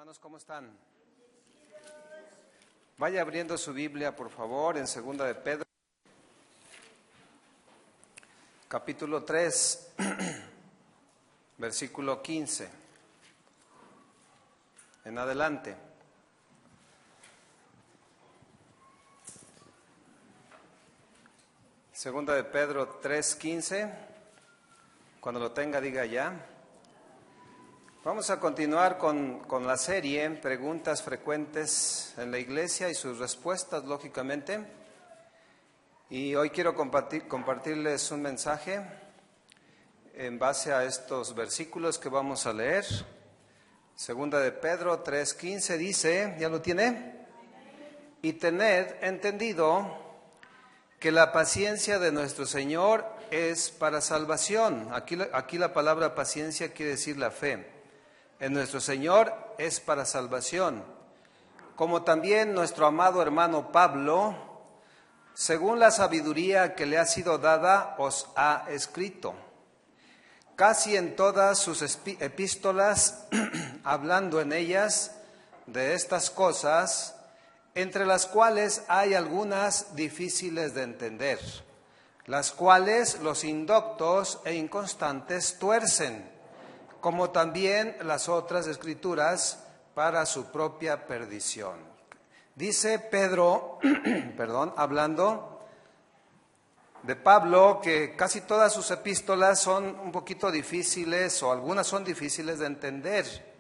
Hermanos, ¿cómo están? Vaya abriendo su Biblia, por favor, en Segunda de Pedro, capítulo 3, versículo 15, en adelante. Segunda de Pedro 3:15, cuando lo tenga diga ya. Vamos a continuar con la serie Preguntas frecuentes en la iglesia y sus respuestas, lógicamente. Y hoy quiero compartirles un mensaje en base a estos versículos que vamos a leer. Segunda de Pedro 3:15 dice, ¿ya lo tiene? Y tened entendido que la paciencia de nuestro Señor es para salvación. Aquí la palabra paciencia quiere decir la fe. En nuestro Señor es para salvación, como también nuestro amado hermano Pablo, según la sabiduría que le ha sido dada, os ha escrito. Casi en todas sus epístolas, hablando en ellas de estas cosas, entre las cuales hay algunas difíciles de entender, las cuales los indoctos e inconstantes tuercen, como también las otras escrituras para su propia perdición. Dice Pedro, hablando de Pablo, que casi todas sus epístolas son un poquito difíciles o algunas son difíciles de entender,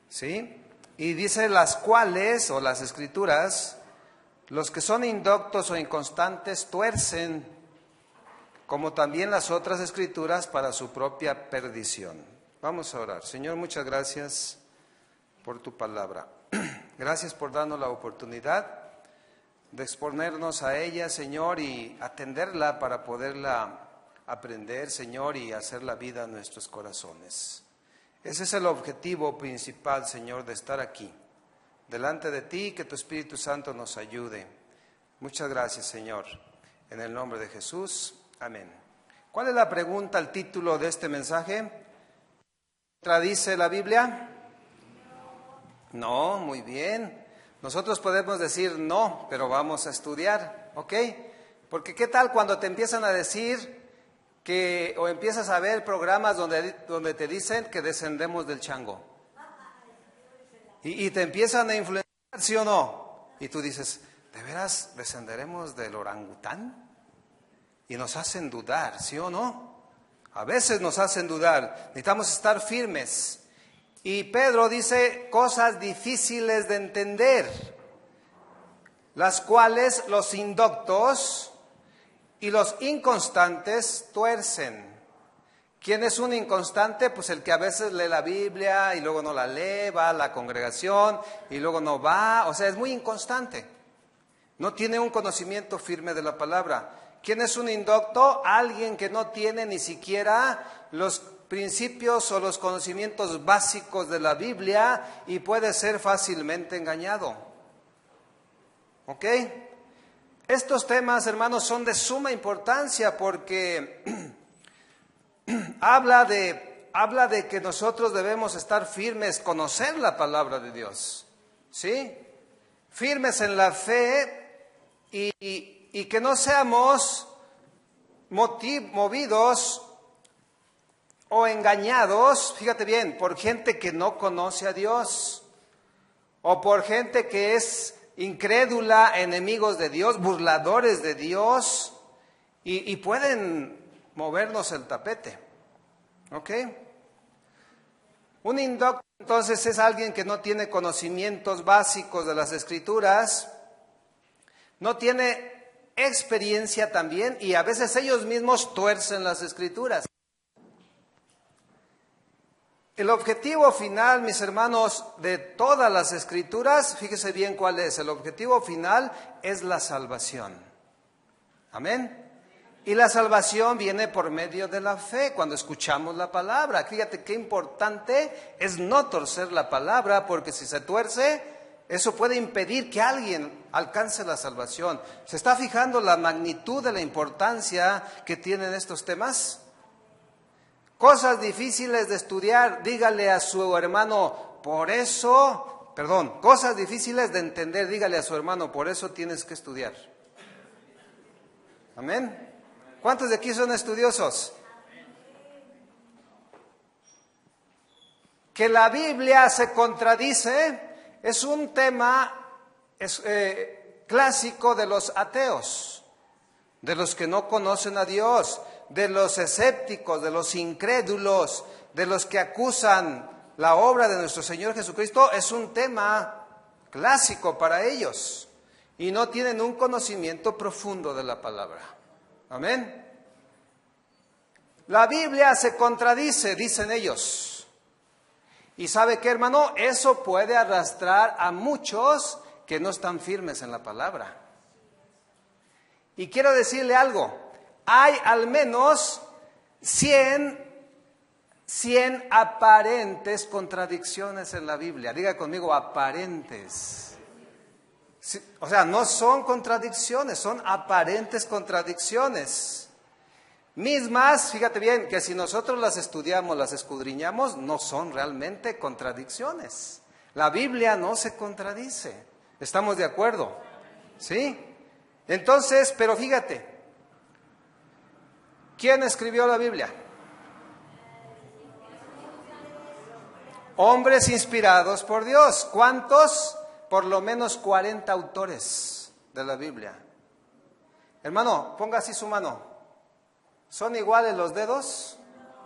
¿sí? Y dice las cuales, o las escrituras, los que son indoctos o inconstantes tuercen, como también las otras escrituras para su propia perdición. Vamos a orar. Señor, muchas gracias por tu palabra. Gracias por darnos la oportunidad de exponernos a ella, Señor, y atenderla para poderla aprender, Señor, y hacer la vida en nuestros corazones. Ese es el objetivo principal, Señor, de estar aquí, delante de ti, que tu Espíritu Santo nos ayude. Muchas gracias, Señor. En el nombre de Jesús. Amén. ¿Cuál es la pregunta, el título de este mensaje? ¿Dice la Biblia? No, muy bien. Nosotros podemos decir no, pero vamos a estudiar, ¿ok? Porque ¿qué tal cuando te empiezan a decir que, o empiezas a ver programas donde te dicen que descendemos del chango? Y te empiezan a influenciar, ¿sí o no? Y tú dices, ¿de veras descenderemos del orangután? Y nos hacen dudar, ¿sí o no? A veces nos hacen dudar. Necesitamos estar firmes. Y Pedro dice cosas difíciles de entender, las cuales los indoctos y los inconstantes tuercen. ¿Quién es un inconstante? Pues el que a veces lee la Biblia y luego no la lee, va a la congregación y luego no va. O sea, es muy inconstante. No tiene un conocimiento firme de la palabra. ¿Quién es un indocto? Alguien que no tiene ni siquiera los principios o los conocimientos básicos de la Biblia y puede ser fácilmente engañado. ¿Ok? Estos temas, hermanos, son de suma importancia porque habla de que nosotros debemos estar firmes, conocer la palabra de Dios, ¿sí? Firmes en la fe y que no seamos movidos o engañados, fíjate bien, por gente que no conoce a Dios o por gente que es incrédula, enemigos de Dios, burladores de Dios y pueden movernos el tapete, ¿ok? Un indocto entonces es alguien que no tiene conocimientos básicos de las Escrituras, no tiene experiencia también y a veces ellos mismos tuercen las Escrituras. El objetivo final, mis hermanos, de todas las Escrituras, fíjese bien cuál es. El objetivo final es la salvación. Amén. Y la salvación viene por medio de la fe, cuando escuchamos la palabra. Fíjate qué importante es no torcer la palabra, porque si se tuerce, eso puede impedir que alguien alcance la salvación. ¿Se está fijando la magnitud de la importancia que tienen estos temas? Cosas difíciles de estudiar, dígale a su hermano, cosas difíciles de entender, dígale a su hermano, por eso tienes que estudiar. Amén. ¿Cuántos de aquí son estudiosos? Que la Biblia se contradice es un tema clásico de los ateos, de los que no conocen a Dios, de los escépticos, de los incrédulos, de los que acusan la obra de nuestro Señor Jesucristo. Es un tema clásico para ellos y no tienen un conocimiento profundo de la palabra. Amén. La Biblia se contradice, dicen ellos. Y ¿sabe qué, hermano? Eso puede arrastrar a muchos que no están firmes en la palabra. Y quiero decirle algo, hay al menos 100 aparentes contradicciones en la Biblia. Diga conmigo, aparentes. Sí, o sea, no son contradicciones, son aparentes contradicciones. Mismas, fíjate bien, que si nosotros las estudiamos, las escudriñamos, no son realmente contradicciones. La Biblia no se contradice. ¿Estamos de acuerdo? ¿Sí? Entonces, pero fíjate, ¿quién escribió la Biblia? Hombres inspirados por Dios. ¿Cuántos? Por lo menos 40 autores de la Biblia. Hermano, ponga así su mano. ¿Son iguales los dedos?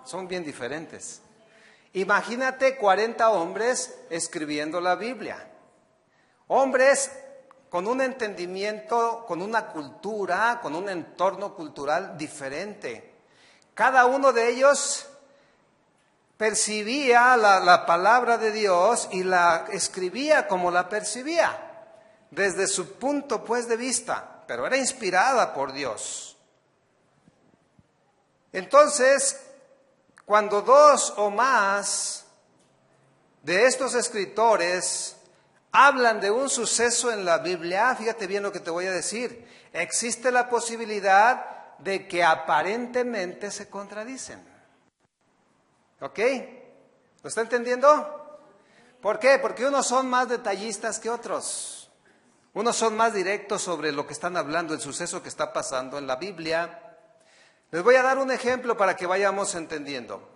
Son bien diferentes. Imagínate 40 hombres escribiendo la Biblia. Hombres con un entendimiento, con una cultura, con un entorno cultural diferente. Cada uno de ellos percibía la palabra de Dios y la escribía como la percibía, desde su punto pues de vista, pero era inspirada por Dios. Entonces, cuando dos o más de estos escritores hablan de un suceso en la Biblia, fíjate bien lo que te voy a decir, existe la posibilidad de que aparentemente se contradicen. ¿Ok? ¿Lo está entendiendo? ¿Por qué? Porque unos son más detallistas que otros. Unos son más directos sobre lo que están hablando, el suceso que está pasando en la Biblia. Les voy a dar un ejemplo para que vayamos entendiendo.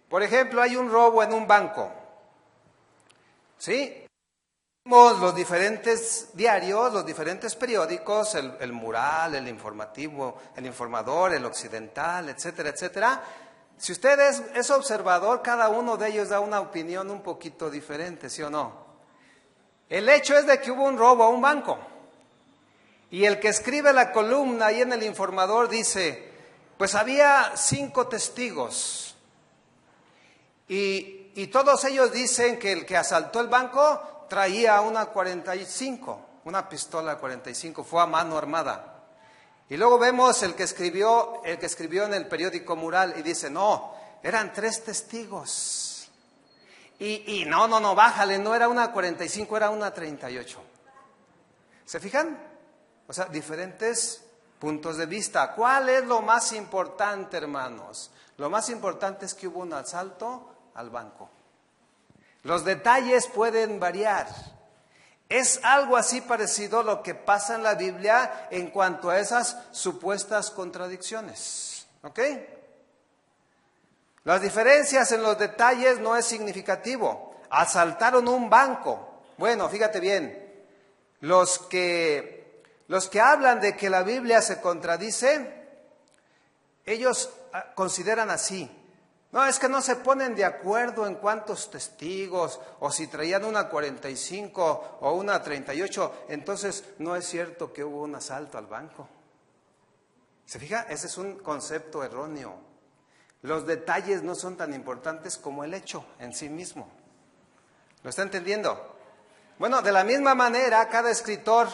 Por ejemplo, hay un robo en un banco. ¿Sí? Vemos los diferentes diarios, los diferentes periódicos, el Mural, el Informativo, el Informador, el Occidental, etcétera, etcétera. Si usted es observador, cada uno de ellos da una opinión un poquito diferente, ¿sí o no? El hecho es de que hubo un robo a un banco. Y el que escribe la columna ahí en el Informador dice, pues había 5 testigos. Y todos ellos dicen que el que asaltó el banco traía una 45, una pistola 45, fue a mano armada. Y luego vemos el que escribió en el periódico Mural y dice, no, eran 3 testigos. Y no, bájale, no era una 45, era una 38. ¿Se fijan? O sea, diferentes puntos de vista. ¿Cuál es lo más importante, hermanos? Lo más importante es que hubo un asalto al banco. Los detalles pueden variar. Es algo así parecido a lo que pasa en la Biblia en cuanto a esas supuestas contradicciones. ¿Ok? Las diferencias en los detalles no es significativo. Asaltaron un banco. Bueno, fíjate bien. Los que hablan de que la Biblia se contradice, ellos consideran así. No, es que no se ponen de acuerdo en cuántos testigos, o si traían una 45 o una 38, entonces no es cierto que hubo un asalto al banco. ¿Se fija? Ese es un concepto erróneo. Los detalles no son tan importantes como el hecho en sí mismo. ¿Lo está entendiendo? Bueno, de la misma manera, cada escritor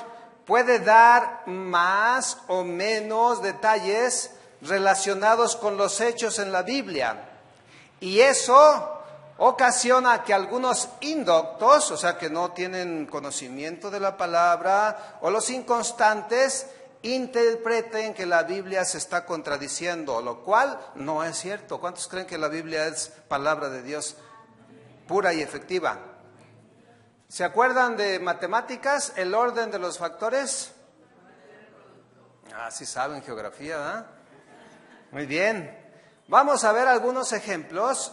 puede dar más o menos detalles relacionados con los hechos en la Biblia. Y eso ocasiona que algunos indoctos, o sea, que no tienen conocimiento de la palabra, o los inconstantes, interpreten que la Biblia se está contradiciendo, lo cual no es cierto. ¿Cuántos creen que la Biblia es palabra de Dios pura y efectiva? ¿Se acuerdan de matemáticas? ¿El orden de los factores? Sí saben geografía, ¿verdad? Muy bien. Vamos a ver algunos ejemplos.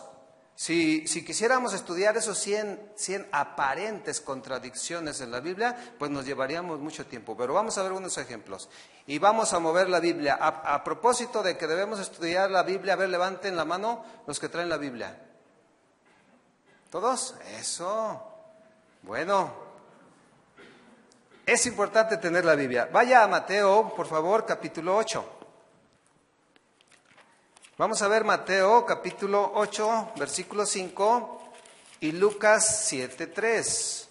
Si quisiéramos estudiar esos 100 aparentes contradicciones en la Biblia, pues nos llevaríamos mucho tiempo. Pero vamos a ver unos ejemplos. Y vamos a mover la Biblia. A propósito de que debemos estudiar la Biblia, a ver, levanten la mano los que traen la Biblia. ¿Todos? Eso. Bueno, es importante tener la Biblia. Vaya a Mateo, por favor, capítulo 8. Vamos a ver Mateo, capítulo 8, versículo 5 y Lucas 7:3.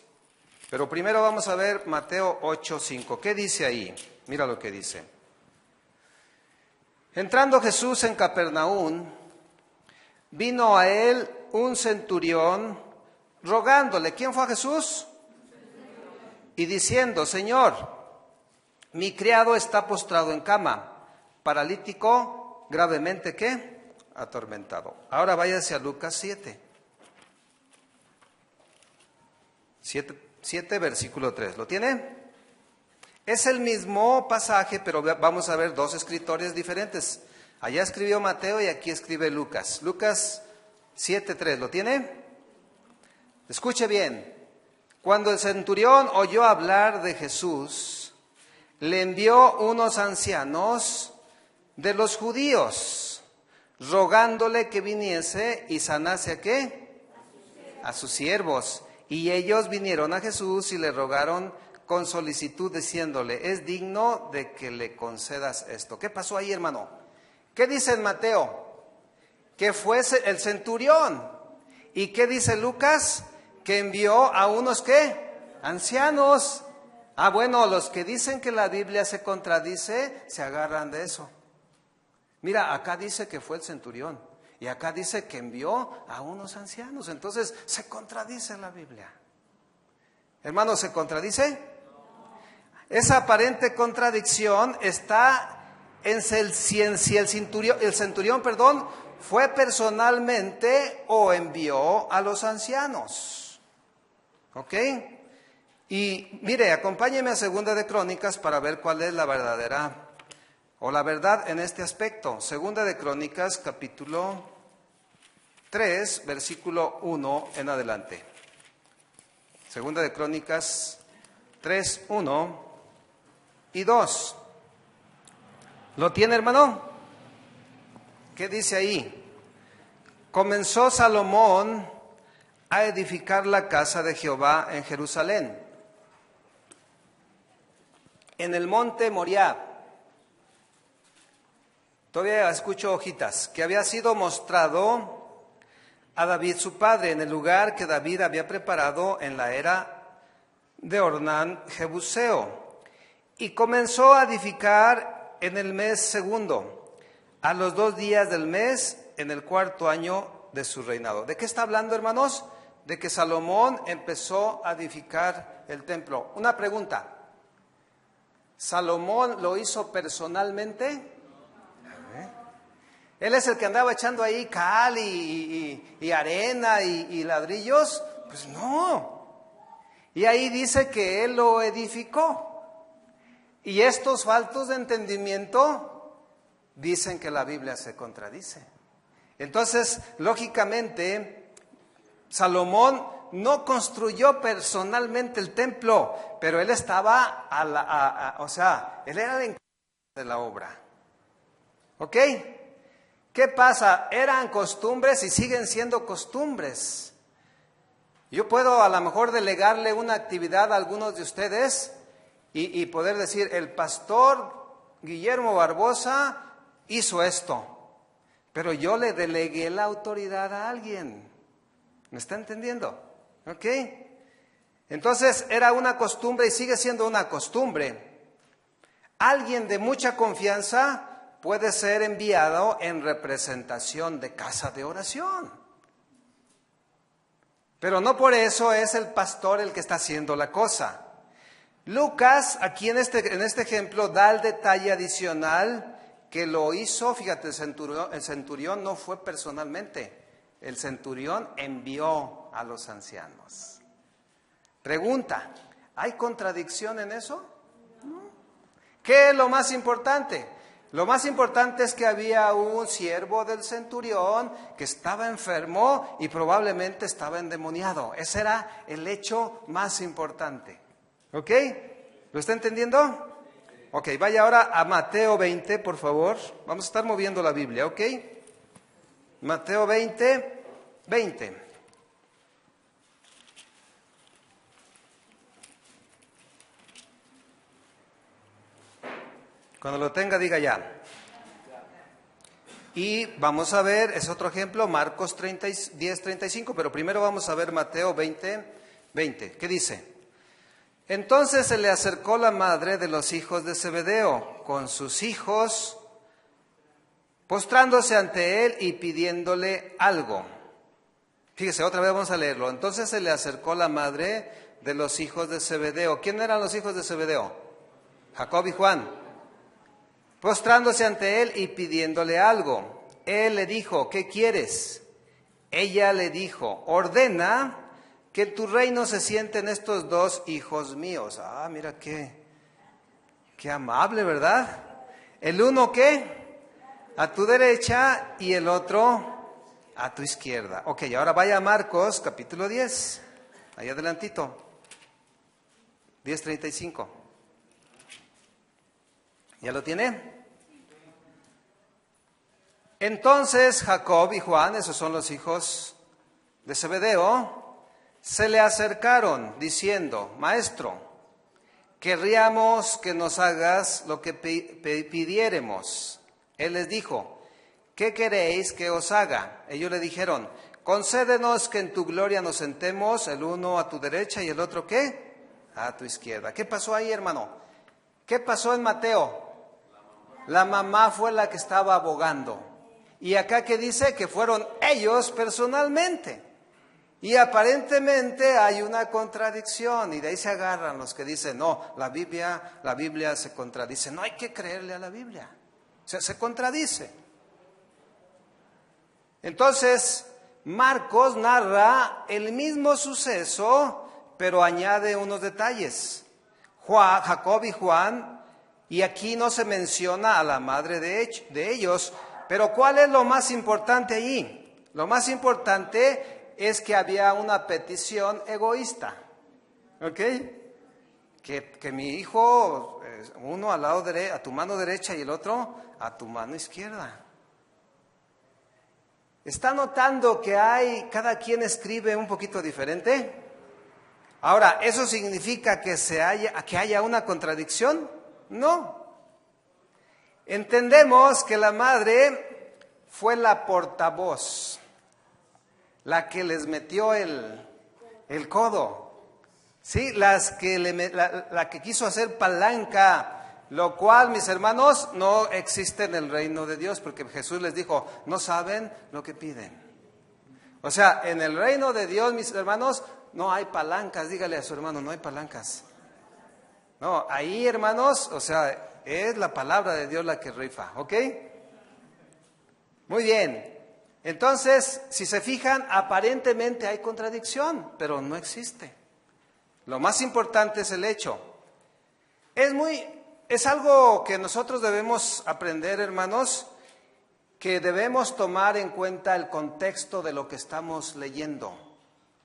Pero primero vamos a ver Mateo 8:5. ¿Qué dice ahí? Mira lo que dice. Entrando Jesús en Capernaum, vino a él un centurión rogándole. ¿Quién fue a Jesús? Y diciendo, Señor, mi criado está postrado en cama, paralítico, gravemente, ¿qué? Atormentado. Ahora váyase a Lucas 7. 7, versículo 3. ¿Lo tiene? Es el mismo pasaje, pero vamos a ver dos escritores diferentes. Allá escribió Mateo y aquí escribe Lucas. Lucas 7:3. ¿Lo tiene? Escuche bien. Cuando el centurión oyó hablar de Jesús, le envió unos ancianos de los judíos, rogándole que viniese y sanase ¿a qué? A sus siervos. Y ellos vinieron a Jesús y le rogaron con solicitud, diciéndole, es digno de que le concedas esto. ¿Qué pasó ahí, hermano? ¿Qué dice en Mateo? Que fue el centurión. ¿Y qué dice Lucas? Que envió a unos, ¿qué? Ancianos. Bueno, los que dicen que la Biblia se contradice, se agarran de eso. Mira, acá dice que fue el centurión. Y acá dice que envió a unos ancianos. Entonces, se contradice la Biblia. Hermano, ¿se contradice? Esa aparente contradicción está en si el centurión, fue personalmente o envió a los ancianos. ¿Ok? Y mire, acompáñeme a Segunda de Crónicas para ver cuál es la verdadera o la verdad en este aspecto. Segunda de Crónicas, capítulo 3, versículo 1 en adelante. Segunda de Crónicas 3, 1 y 2. ¿Lo tiene, hermano? ¿Qué dice ahí? Comenzó Salomón a edificar la casa de Jehová en Jerusalén, en el monte Moriah. Todavía escucho hojitas, que había sido mostrado a David su padre, en el lugar que David había preparado en la era de Ornán Jebuseo. Y comenzó a edificar en el mes segundo, a los 2 días del mes, en el 4º año de su reinado. ¿De qué está hablando, hermanos? De que Salomón empezó a edificar el templo. Una pregunta. ¿Salomón lo hizo personalmente? ¿Él es el que andaba echando ahí cal y arena y ladrillos? Pues no. Y ahí dice que él lo edificó. Y estos faltos de entendimiento dicen que la Biblia se contradice. Entonces, lógicamente, Salomón no construyó personalmente el templo, pero él estaba él era el encargado de la obra. ¿Ok? ¿Qué pasa? Eran costumbres y siguen siendo costumbres. Yo puedo a lo mejor delegarle una actividad a algunos de ustedes y poder decir, el pastor Guillermo Barbosa hizo esto, pero yo le delegué la autoridad a alguien. ¿Me está entendiendo? ¿Ok? Entonces era una costumbre y sigue siendo una costumbre. Alguien de mucha confianza puede ser enviado en representación de casa de oración. Pero no por eso es el pastor el que está haciendo la cosa. Lucas, aquí en este ejemplo, da el detalle adicional que lo hizo, fíjate, el centurión no fue personalmente, el centurión envió a los ancianos. Pregunta, ¿hay contradicción en eso? No. ¿Qué es lo más importante? Lo más importante es que había un siervo del centurión que estaba enfermo y probablemente estaba endemoniado. Ese era el hecho más importante. ¿Ok? ¿Lo está entendiendo? Ok, vaya ahora a Mateo 20, por favor. Vamos a estar moviendo la Biblia, ¿ok? Mateo 20, 20. Cuando lo tenga, diga ya. Y vamos a ver, es otro ejemplo, Marcos 10:35, pero primero vamos a ver Mateo 20, 20. ¿Qué dice? Entonces se le acercó la madre de los hijos de Zebedeo con sus hijos, postrándose ante él y pidiéndole algo. Fíjese, otra vez vamos a leerlo. Entonces se le acercó la madre de los hijos de Zebedeo. ¿Quién eran los hijos de Zebedeo? Jacob y Juan. Postrándose ante él y pidiéndole algo. Él le dijo, ¿qué quieres? Ella le dijo, ordena que en tu reino se sienten estos dos hijos míos. Ah, mira qué amable, ¿verdad? El uno, ¿qué? A tu derecha y el otro a tu izquierda. Ok, ahora vaya a Marcos, capítulo 10. Ahí adelantito. 10:35. ¿Ya lo tiene? Entonces Jacob y Juan, esos son los hijos de Zebedeo, se le acercaron diciendo, Maestro, querríamos que nos hagas lo que pidiéremos. Él les dijo, ¿qué queréis que os haga? Ellos le dijeron, concédenos que en tu gloria nos sentemos, el uno a tu derecha y el otro, ¿qué? A tu izquierda. ¿Qué pasó ahí, hermano? ¿Qué pasó en Mateo? La mamá fue la que estaba abogando. Y acá que dice que fueron ellos personalmente. Y aparentemente hay una contradicción. Y de ahí se agarran los que dicen, no, la Biblia se contradice. No hay que creerle a la Biblia. Se contradice. Entonces, Marcos narra el mismo suceso, pero añade unos detalles. Jacob y Juan, y aquí no se menciona a la madre de ellos, pero ¿cuál es lo más importante allí? Lo más importante es que había una petición egoísta, ¿ok? Que mi hijo, uno al lado a tu mano derecha y el otro a tu mano izquierda. ¿Está notando que cada quien escribe un poquito diferente? Ahora, ¿eso significa que haya una contradicción? No. Entendemos que la madre fue la portavoz, la que les metió el codo, ¿sí? La que quiso hacer palanca, lo cual, mis hermanos, no existe en el reino de Dios, porque Jesús les dijo, no saben lo que piden. O sea, en el reino de Dios, mis hermanos, no hay palancas. Dígale a su hermano, no hay palancas. No, ahí, hermanos, o sea, es la palabra de Dios la que rifa, ¿ok? Muy bien. Entonces, si se fijan, aparentemente hay contradicción, pero no existe. Lo más importante es el hecho. Es algo que nosotros debemos aprender, hermanos, que debemos tomar en cuenta el contexto de lo que estamos leyendo.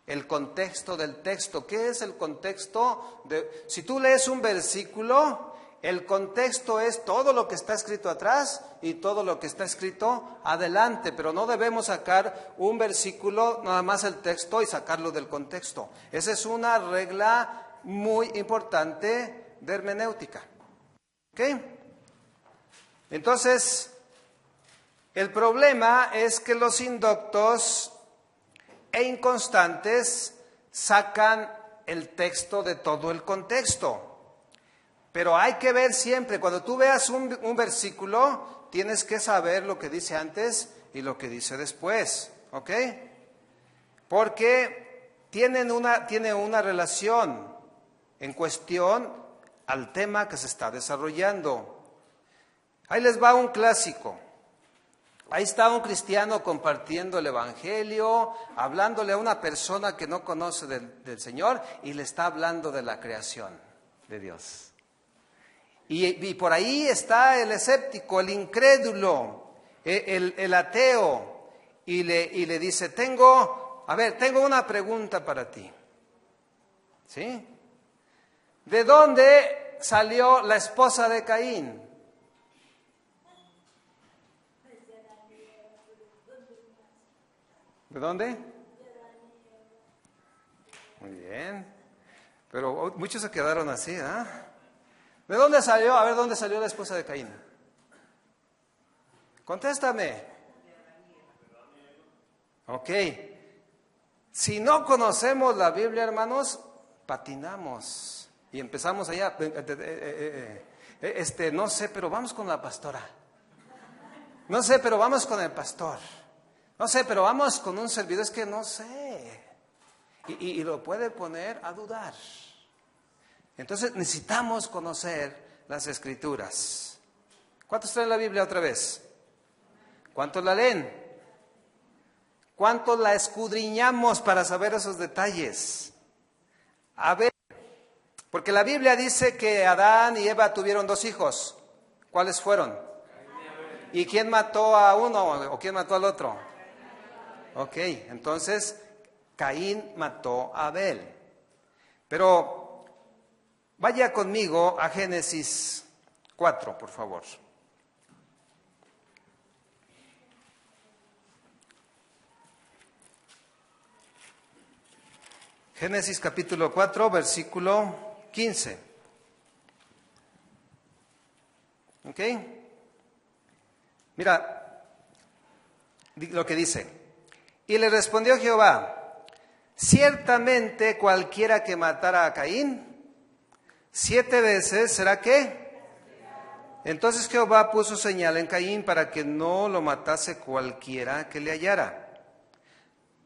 El contexto del texto. ¿Qué es el contexto? Si tú lees un versículo, el contexto es todo lo que está escrito atrás y todo lo que está escrito adelante, pero no debemos sacar un versículo, nada más el texto, y sacarlo del contexto. Esa es una regla muy importante de hermenéutica. ¿Ok? Entonces, el problema es que los indoctos e inconstantes sacan el texto de todo el contexto. Pero hay que ver siempre, cuando tú veas un versículo, tienes que saber lo que dice antes y lo que dice después, ¿ok? Porque tiene una relación en cuestión al tema que se está desarrollando. Ahí les va un clásico. Ahí está un cristiano compartiendo el evangelio, hablándole a una persona que no conoce del Señor y le está hablando de la creación de Dios. Y por ahí está el escéptico, el incrédulo, el ateo, y le dice, tengo una pregunta para ti. ¿Sí? ¿De dónde salió la esposa de Caín? ¿De dónde? Muy bien. Pero muchos se quedaron así, ¿ah? ¿De dónde salió? A ver, ¿dónde salió la esposa de Caín? Contéstame. Ok. Si no conocemos la Biblia, hermanos, patinamos. Y empezamos allá. No sé, pero vamos con la pastora. No sé, pero vamos con el pastor. No sé, pero vamos con un servidor. Es que no sé. Y lo puede poner a dudar. Entonces necesitamos conocer las Escrituras. ¿Cuántos traen la Biblia otra vez? ¿Cuántos la leen? ¿Cuántos la escudriñamos para saber esos detalles? A ver, porque la Biblia dice que Adán y Eva tuvieron 2 hijos. ¿Cuáles fueron? ¿Y quién mató a uno o quién mató al otro? Ok, entonces Caín mató a Abel. Pero vaya conmigo a Génesis 4, por favor. Génesis capítulo 4, versículo 15. ¿Ok? Mira lo que dice. Y le respondió Jehová, ciertamente cualquiera que matara a Caín, 7 veces, ¿será qué? Entonces Jehová puso señal en Caín para que no lo matase cualquiera que le hallara.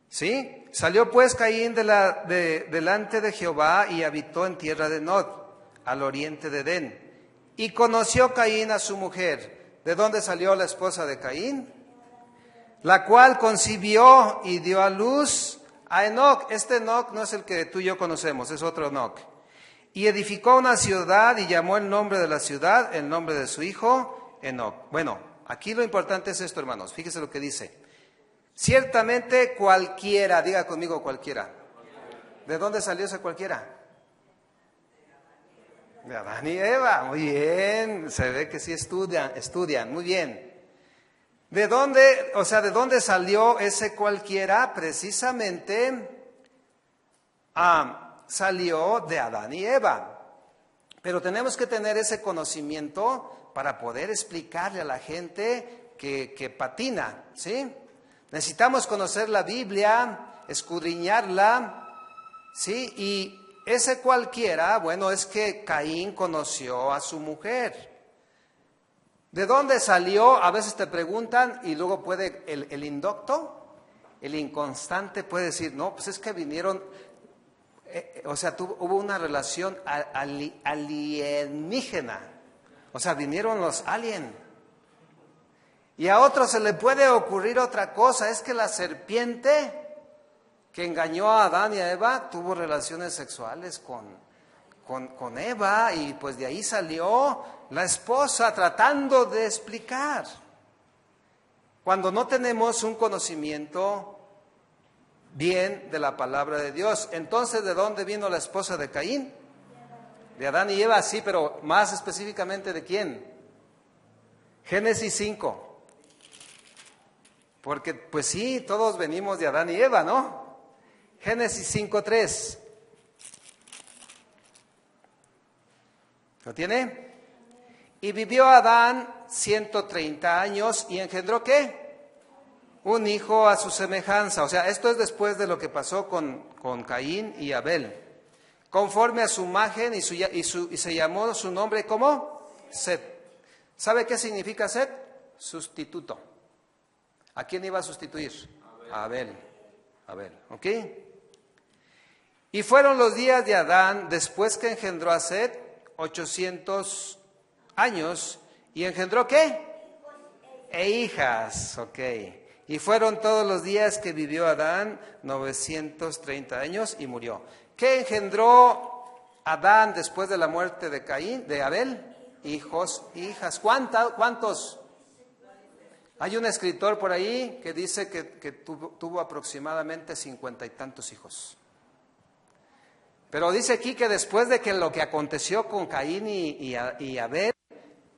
¿Sí? Salió pues Caín delante de Jehová y habitó en tierra de Nod, al oriente de Edén. Y conoció Caín a su mujer. ¿De dónde salió la esposa de Caín? La cual concibió y dio a luz a Enoc. Este Enoc no es el que tú y yo conocemos, es otro Enoc. Y edificó una ciudad y llamó el nombre de la ciudad, el nombre de su hijo, Enoc. Bueno, aquí lo importante es esto, hermanos. Fíjese lo que dice. Ciertamente cualquiera, diga conmigo cualquiera. ¿De dónde salió ese cualquiera? De Adán y Eva. Muy bien, se ve que sí estudian, muy bien. ¿De dónde salió ese cualquiera? Precisamente salió de Adán y Eva. Pero tenemos que tener ese conocimiento para poder explicarle a la gente que patina, ¿sí? Necesitamos conocer la Biblia, escudriñarla, ¿sí? Y ese cualquiera, bueno, es que Caín conoció a su mujer. ¿De dónde salió? A veces te preguntan y luego puede el indocto, el inconstante puede decir, no, pues es que vinieron, hubo una relación alienígena, o sea, vinieron los aliens. Y a otro se le puede ocurrir otra cosa, es que la serpiente que engañó a Adán y a Eva tuvo relaciones sexuales con Eva y pues de ahí salió la esposa tratando de explicar. Cuando no tenemos un conocimiento bien de la palabra de Dios, entonces ¿de dónde vino la esposa de Caín? De Adán y Eva, sí, pero más específicamente ¿de quién? Génesis 5. Porque pues sí, todos venimos de Adán y Eva, ¿no? Génesis 5:3. ¿Lo tiene? Y vivió Adán 130 años y engendró ¿qué? Un hijo a su semejanza. O sea, esto es después de lo que pasó con Caín y Abel. Conforme a su imagen y se llamó su nombre ¿cómo? Set. ¿Sabe qué significa Set? Sustituto. ¿A quién iba a sustituir? A Abel. ¿Ok? Y fueron los días de Adán después que engendró a Set 800 años. ¿Y engendró qué? e hijas, ok. Y fueron todos los días que vivió Adán, 930 años, y murió. ¿Qué engendró Adán después de la muerte de Abel? Hijos, hijas. ¿Cuántos? Hay un escritor por ahí que dice que tuvo aproximadamente 50 y tantos hijos. Pero dice aquí que después de que lo que aconteció con Caín y Abel,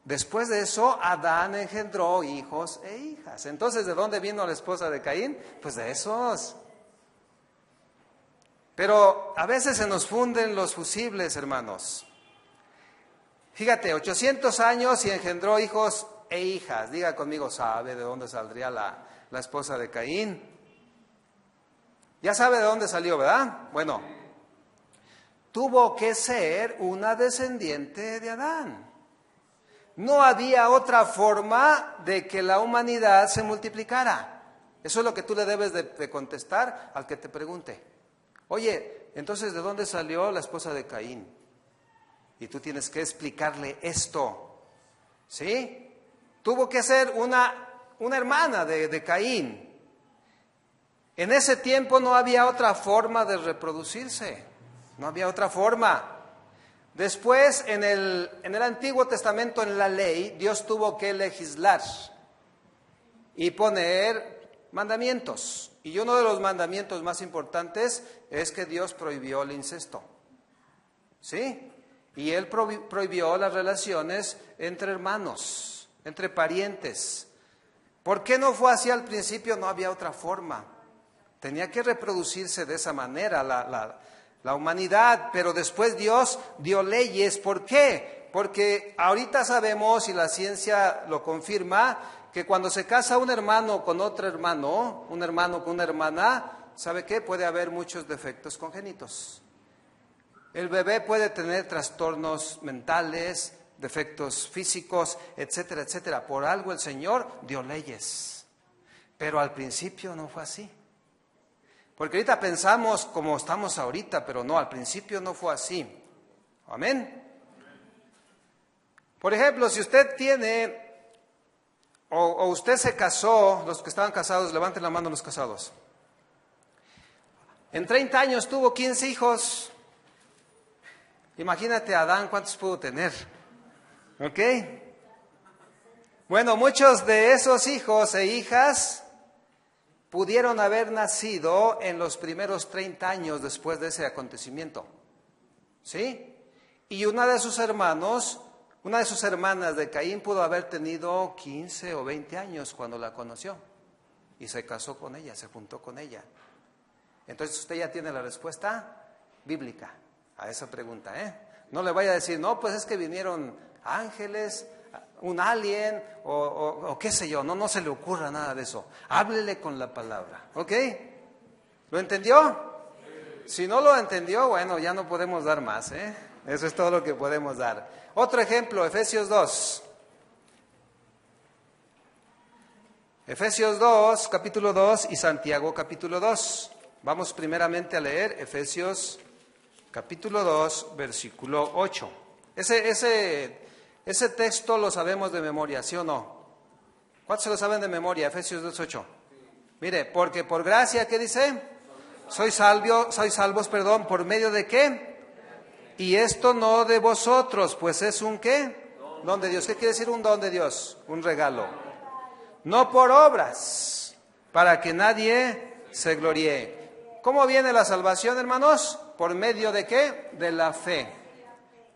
después de eso, Adán engendró hijos e hijas. Entonces, ¿de dónde vino la esposa de Caín? Pues de esos. Pero a veces se nos funden los fusibles, hermanos. Fíjate, 800 años y engendró hijos e hijas. Diga conmigo, ¿sabe de dónde saldría la esposa de Caín? Ya sabe de dónde salió, ¿verdad? Bueno, tuvo que ser una descendiente de Adán. No había otra forma de que la humanidad se multiplicara. Eso es lo que tú le debes de contestar al que te pregunte. Oye, entonces, ¿de dónde salió la esposa de Caín? Y tú tienes que explicarle esto. ¿Sí? Tuvo que ser una hermana de Caín. En ese tiempo no había otra forma de reproducirse. No había otra forma. Después, en el Antiguo Testamento, en la ley, Dios tuvo que legislar y poner mandamientos. Y uno de los mandamientos más importantes es que Dios prohibió el incesto. ¿Sí? Y Él prohibió las relaciones entre hermanos, entre parientes. ¿Por qué no fue así al principio? No había otra forma. Tenía que reproducirse de esa manera la humanidad, pero después Dios dio leyes. ¿Por qué? Porque ahorita sabemos, y la ciencia lo confirma, que cuando se casa un hermano con otro hermano, un hermano con una hermana, ¿sabe qué? Puede haber muchos defectos congénitos. El bebé puede tener trastornos mentales, defectos físicos, etcétera, etcétera. Por algo el Señor dio leyes, pero al principio no fue así. Porque ahorita pensamos como estamos ahorita, pero no, al principio no fue así. Amén. Por ejemplo, si usted tiene, o usted se casó, los que estaban casados, levanten la mano los casados. En 30 años tuvo 15 hijos. Imagínate a Adán, ¿cuántos pudo tener? ¿Ok? Bueno, muchos de esos hijos e hijas pudieron haber nacido en los primeros 30 años después de ese acontecimiento. ¿Sí? Y una de sus hermanas de Caín pudo haber tenido 15 o 20 años cuando la conoció. Y se casó con ella, se juntó con ella. Entonces usted ya tiene la respuesta bíblica a esa pregunta, ¿eh? No le vaya a decir, no, pues es que vinieron ángeles, un alien o qué sé yo. No se le ocurra nada de eso. Háblele con la palabra, ¿ok? ¿Lo entendió? Si no lo entendió, bueno, ya no podemos dar más, ¿eh? Eso es todo lo que podemos dar. Otro ejemplo, Efesios 2. Efesios 2, capítulo 2 y Santiago, capítulo 2. Vamos primeramente a leer Efesios capítulo 2, versículo 8. Ese texto lo sabemos de memoria, ¿sí o no? ¿Cuántos se lo saben de memoria? Efesios 2, 8. Mire, porque por gracia, ¿qué dice? Sois salvos, ¿por medio de qué? Y esto no de vosotros, pues es un ¿qué? Don de Dios. ¿Qué quiere decir un don de Dios? Un regalo. No por obras, para que nadie se gloríe. ¿Cómo viene la salvación, hermanos? ¿Por medio de qué? De la fe.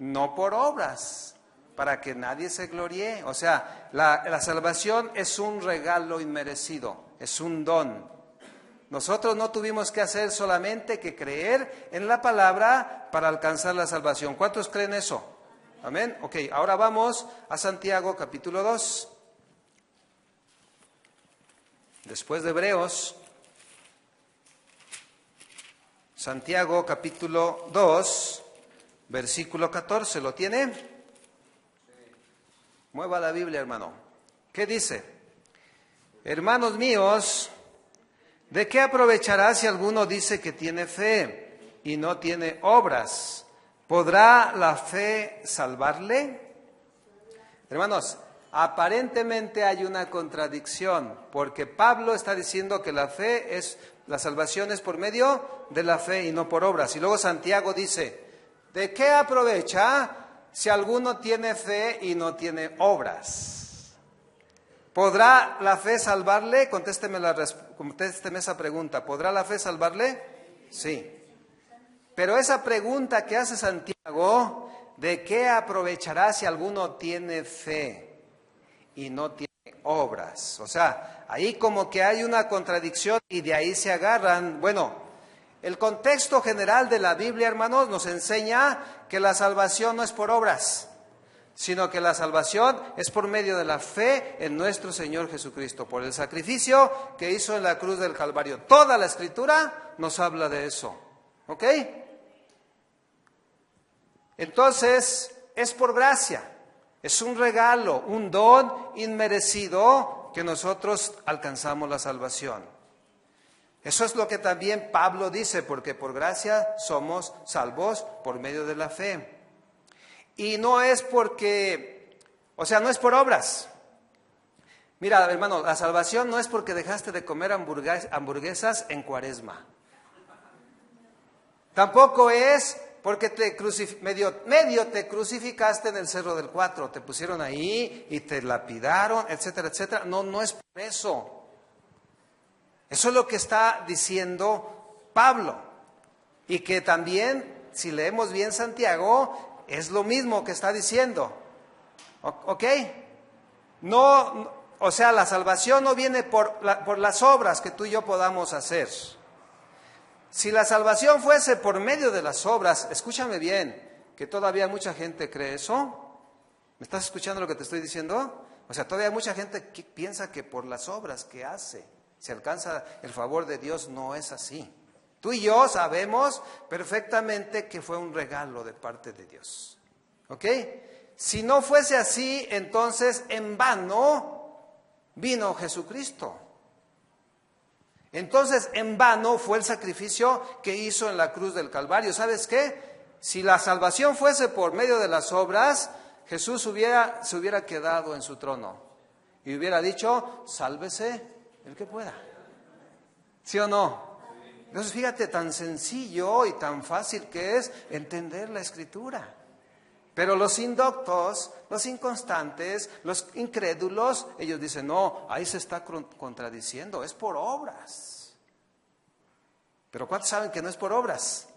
No por obras, para que nadie se gloríe. O sea, la salvación es un regalo inmerecido, es un don. Nosotros no tuvimos que hacer solamente que creer en la palabra para alcanzar la salvación. ¿Cuántos creen eso? Amén. Ok, ahora vamos a Santiago capítulo 2. Después de Hebreos, Santiago capítulo 2, versículo 14. ¿Lo tiene? Mueva la Biblia, hermano. ¿Qué dice? Hermanos míos, ¿de qué aprovechará si alguno dice que tiene fe y no tiene obras? ¿Podrá la fe salvarle? Hermanos, Aparentemente hay una contradicción, porque Pablo está diciendo que la salvación es por medio de la fe y no por obras. Y luego Santiago dice, ¿de qué aprovecha si alguno tiene fe y no tiene obras? ¿Podrá la fe salvarle? Contésteme esa pregunta. ¿Podrá la fe salvarle? Sí. Pero esa pregunta que hace Santiago, ¿de qué aprovechará si alguno tiene fe y no tiene obras? O sea, ahí como que hay una contradicción y de ahí se agarran. Bueno, el contexto general de la Biblia, hermanos, nos enseña que la salvación no es por obras, sino que la salvación es por medio de la fe en nuestro Señor Jesucristo, por el sacrificio que hizo en la cruz del Calvario. Toda la Escritura nos habla de eso, ¿ok? Entonces, es por gracia, es un regalo, un don inmerecido que nosotros alcanzamos la salvación. Eso es lo que también Pablo dice, porque por gracia somos salvos por medio de la fe. Y no es porque, o sea, no es por obras. Mira, hermano, la salvación no es porque dejaste de comer hamburguesas en Cuaresma. Tampoco es porque medio te crucificaste en el Cerro del Cuatro, te pusieron ahí y te lapidaron, etcétera, etcétera. No es por eso. Eso es lo que está diciendo Pablo. Y que también, si leemos bien Santiago, es lo mismo que está diciendo. ¿Ok? No, o sea, la salvación no viene por las obras que tú y yo podamos hacer. Si la salvación fuese por medio de las obras, escúchame bien, que todavía mucha gente cree eso. ¿Me estás escuchando lo que te estoy diciendo? O sea, todavía mucha gente que piensa que por las obras que hace se alcanza el favor de Dios. No es así. Tú y yo sabemos perfectamente que fue un regalo de parte de Dios. ¿Ok? Si no fuese así, entonces en vano vino Jesucristo. Entonces, en vano fue el sacrificio que hizo en la cruz del Calvario. ¿Sabes qué? Si la salvación fuese por medio de las obras, Jesús se hubiera quedado en su trono y hubiera dicho, sálvese el que pueda. ¿Sí o no? Entonces, fíjate, tan sencillo y tan fácil que es entender la Escritura. Pero los indoctos, los inconstantes, los incrédulos, ellos dicen, no, ahí se está contradiciendo, es por obras. Pero ¿cuántos saben que no es por obras?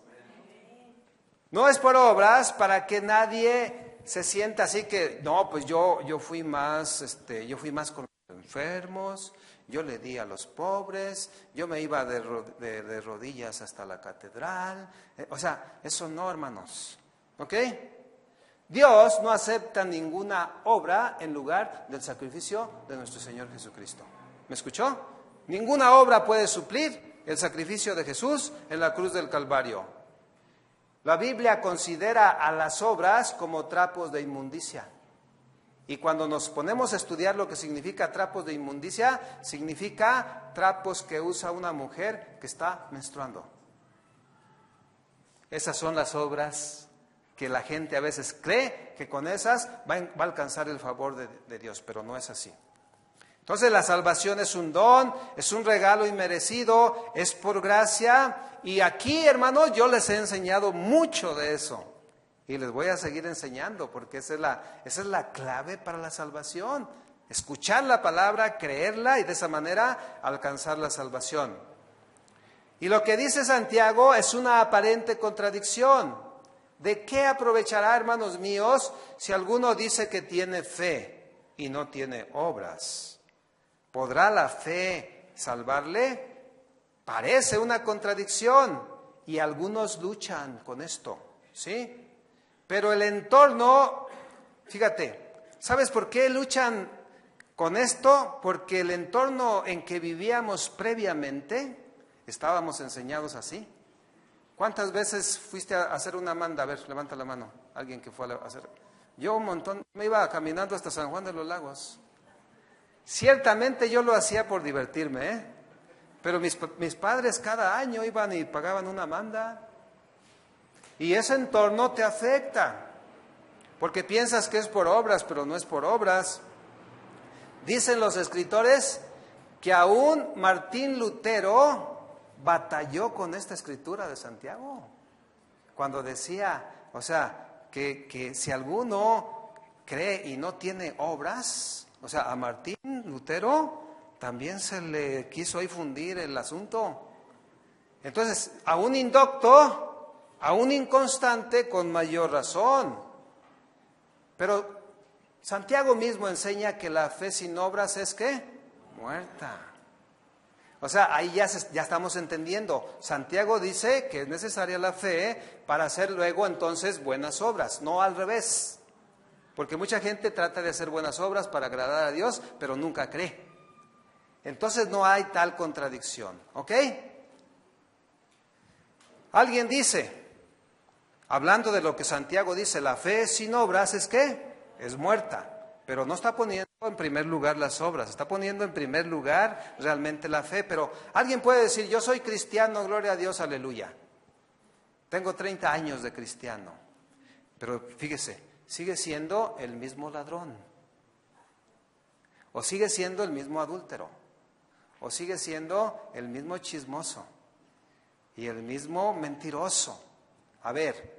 No es por obras para que nadie se sienta así que, no, pues yo fui más con los enfermos, yo le di a los pobres, yo me iba de rodillas hasta la catedral. O sea, eso no, hermanos. ¿Ok? Dios no acepta ninguna obra en lugar del sacrificio de nuestro Señor Jesucristo. ¿Me escuchó? Ninguna obra puede suplir el sacrificio de Jesús en la cruz del Calvario. La Biblia considera a las obras como trapos de inmundicia. Y cuando nos ponemos a estudiar lo que significa trapos de inmundicia, significa trapos que usa una mujer que está menstruando. Esas son las obras que la gente a veces cree que con esas va a alcanzar el favor de Dios, pero no es así. Entonces la salvación es un don, es un regalo inmerecido, es por gracia. Y aquí, hermanos, yo les he enseñado mucho de eso. Y les voy a seguir enseñando, porque esa es la clave para la salvación. Escuchar la palabra, creerla y de esa manera alcanzar la salvación. Y lo que dice Santiago es una aparente contradicción. ¿De qué aprovechará, hermanos míos, si alguno dice que tiene fe y no tiene obras? ¿Podrá la fe salvarle? Parece una contradicción y algunos luchan con esto, ¿sí? Pero el entorno, fíjate, ¿sabes por qué luchan con esto? Porque el entorno en que vivíamos previamente, estábamos enseñados así. ¿Cuántas veces fuiste a hacer una manda? A ver, levanta la mano. Alguien que fue a hacer. Yo un montón, me iba caminando hasta San Juan de los Lagos. Ciertamente yo lo hacía por divertirme, pero mis padres cada año iban y pagaban una manda. Y ese entorno te afecta, porque piensas que es por obras, pero no es por obras. Dicen los escritores que aún Martín Lutero batalló con esta escritura de Santiago. Cuando decía, o sea, que si alguno cree y no tiene obras, o sea, a Martín Lutero también se le quiso ahí fundir el asunto. Entonces, a un indocto, a un inconstante, con mayor razón. Pero Santiago mismo enseña que la fe sin obras es ¿qué? Muerta. O sea, ahí ya estamos entendiendo. Santiago dice que es necesaria la fe para hacer luego entonces buenas obras, no al revés. Porque mucha gente trata de hacer buenas obras para agradar a Dios, pero nunca cree. Entonces no hay tal contradicción, ¿ok? Alguien dice, hablando de lo que Santiago dice, la fe sin obras es ¿qué? Es muerta. Pero no está poniendo en primer lugar las obras, está poniendo en primer lugar realmente la fe. Pero alguien puede decir, yo soy cristiano, gloria a Dios, aleluya. Tengo 30 años de cristiano. Pero fíjese, sigue siendo el mismo ladrón. O sigue siendo el mismo adúltero. O sigue siendo el mismo chismoso. Y el mismo mentiroso. A ver,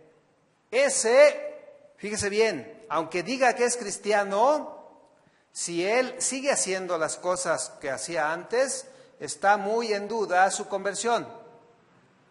fíjese bien, aunque diga que es cristiano, si él sigue haciendo las cosas que hacía antes, está muy en duda su conversión.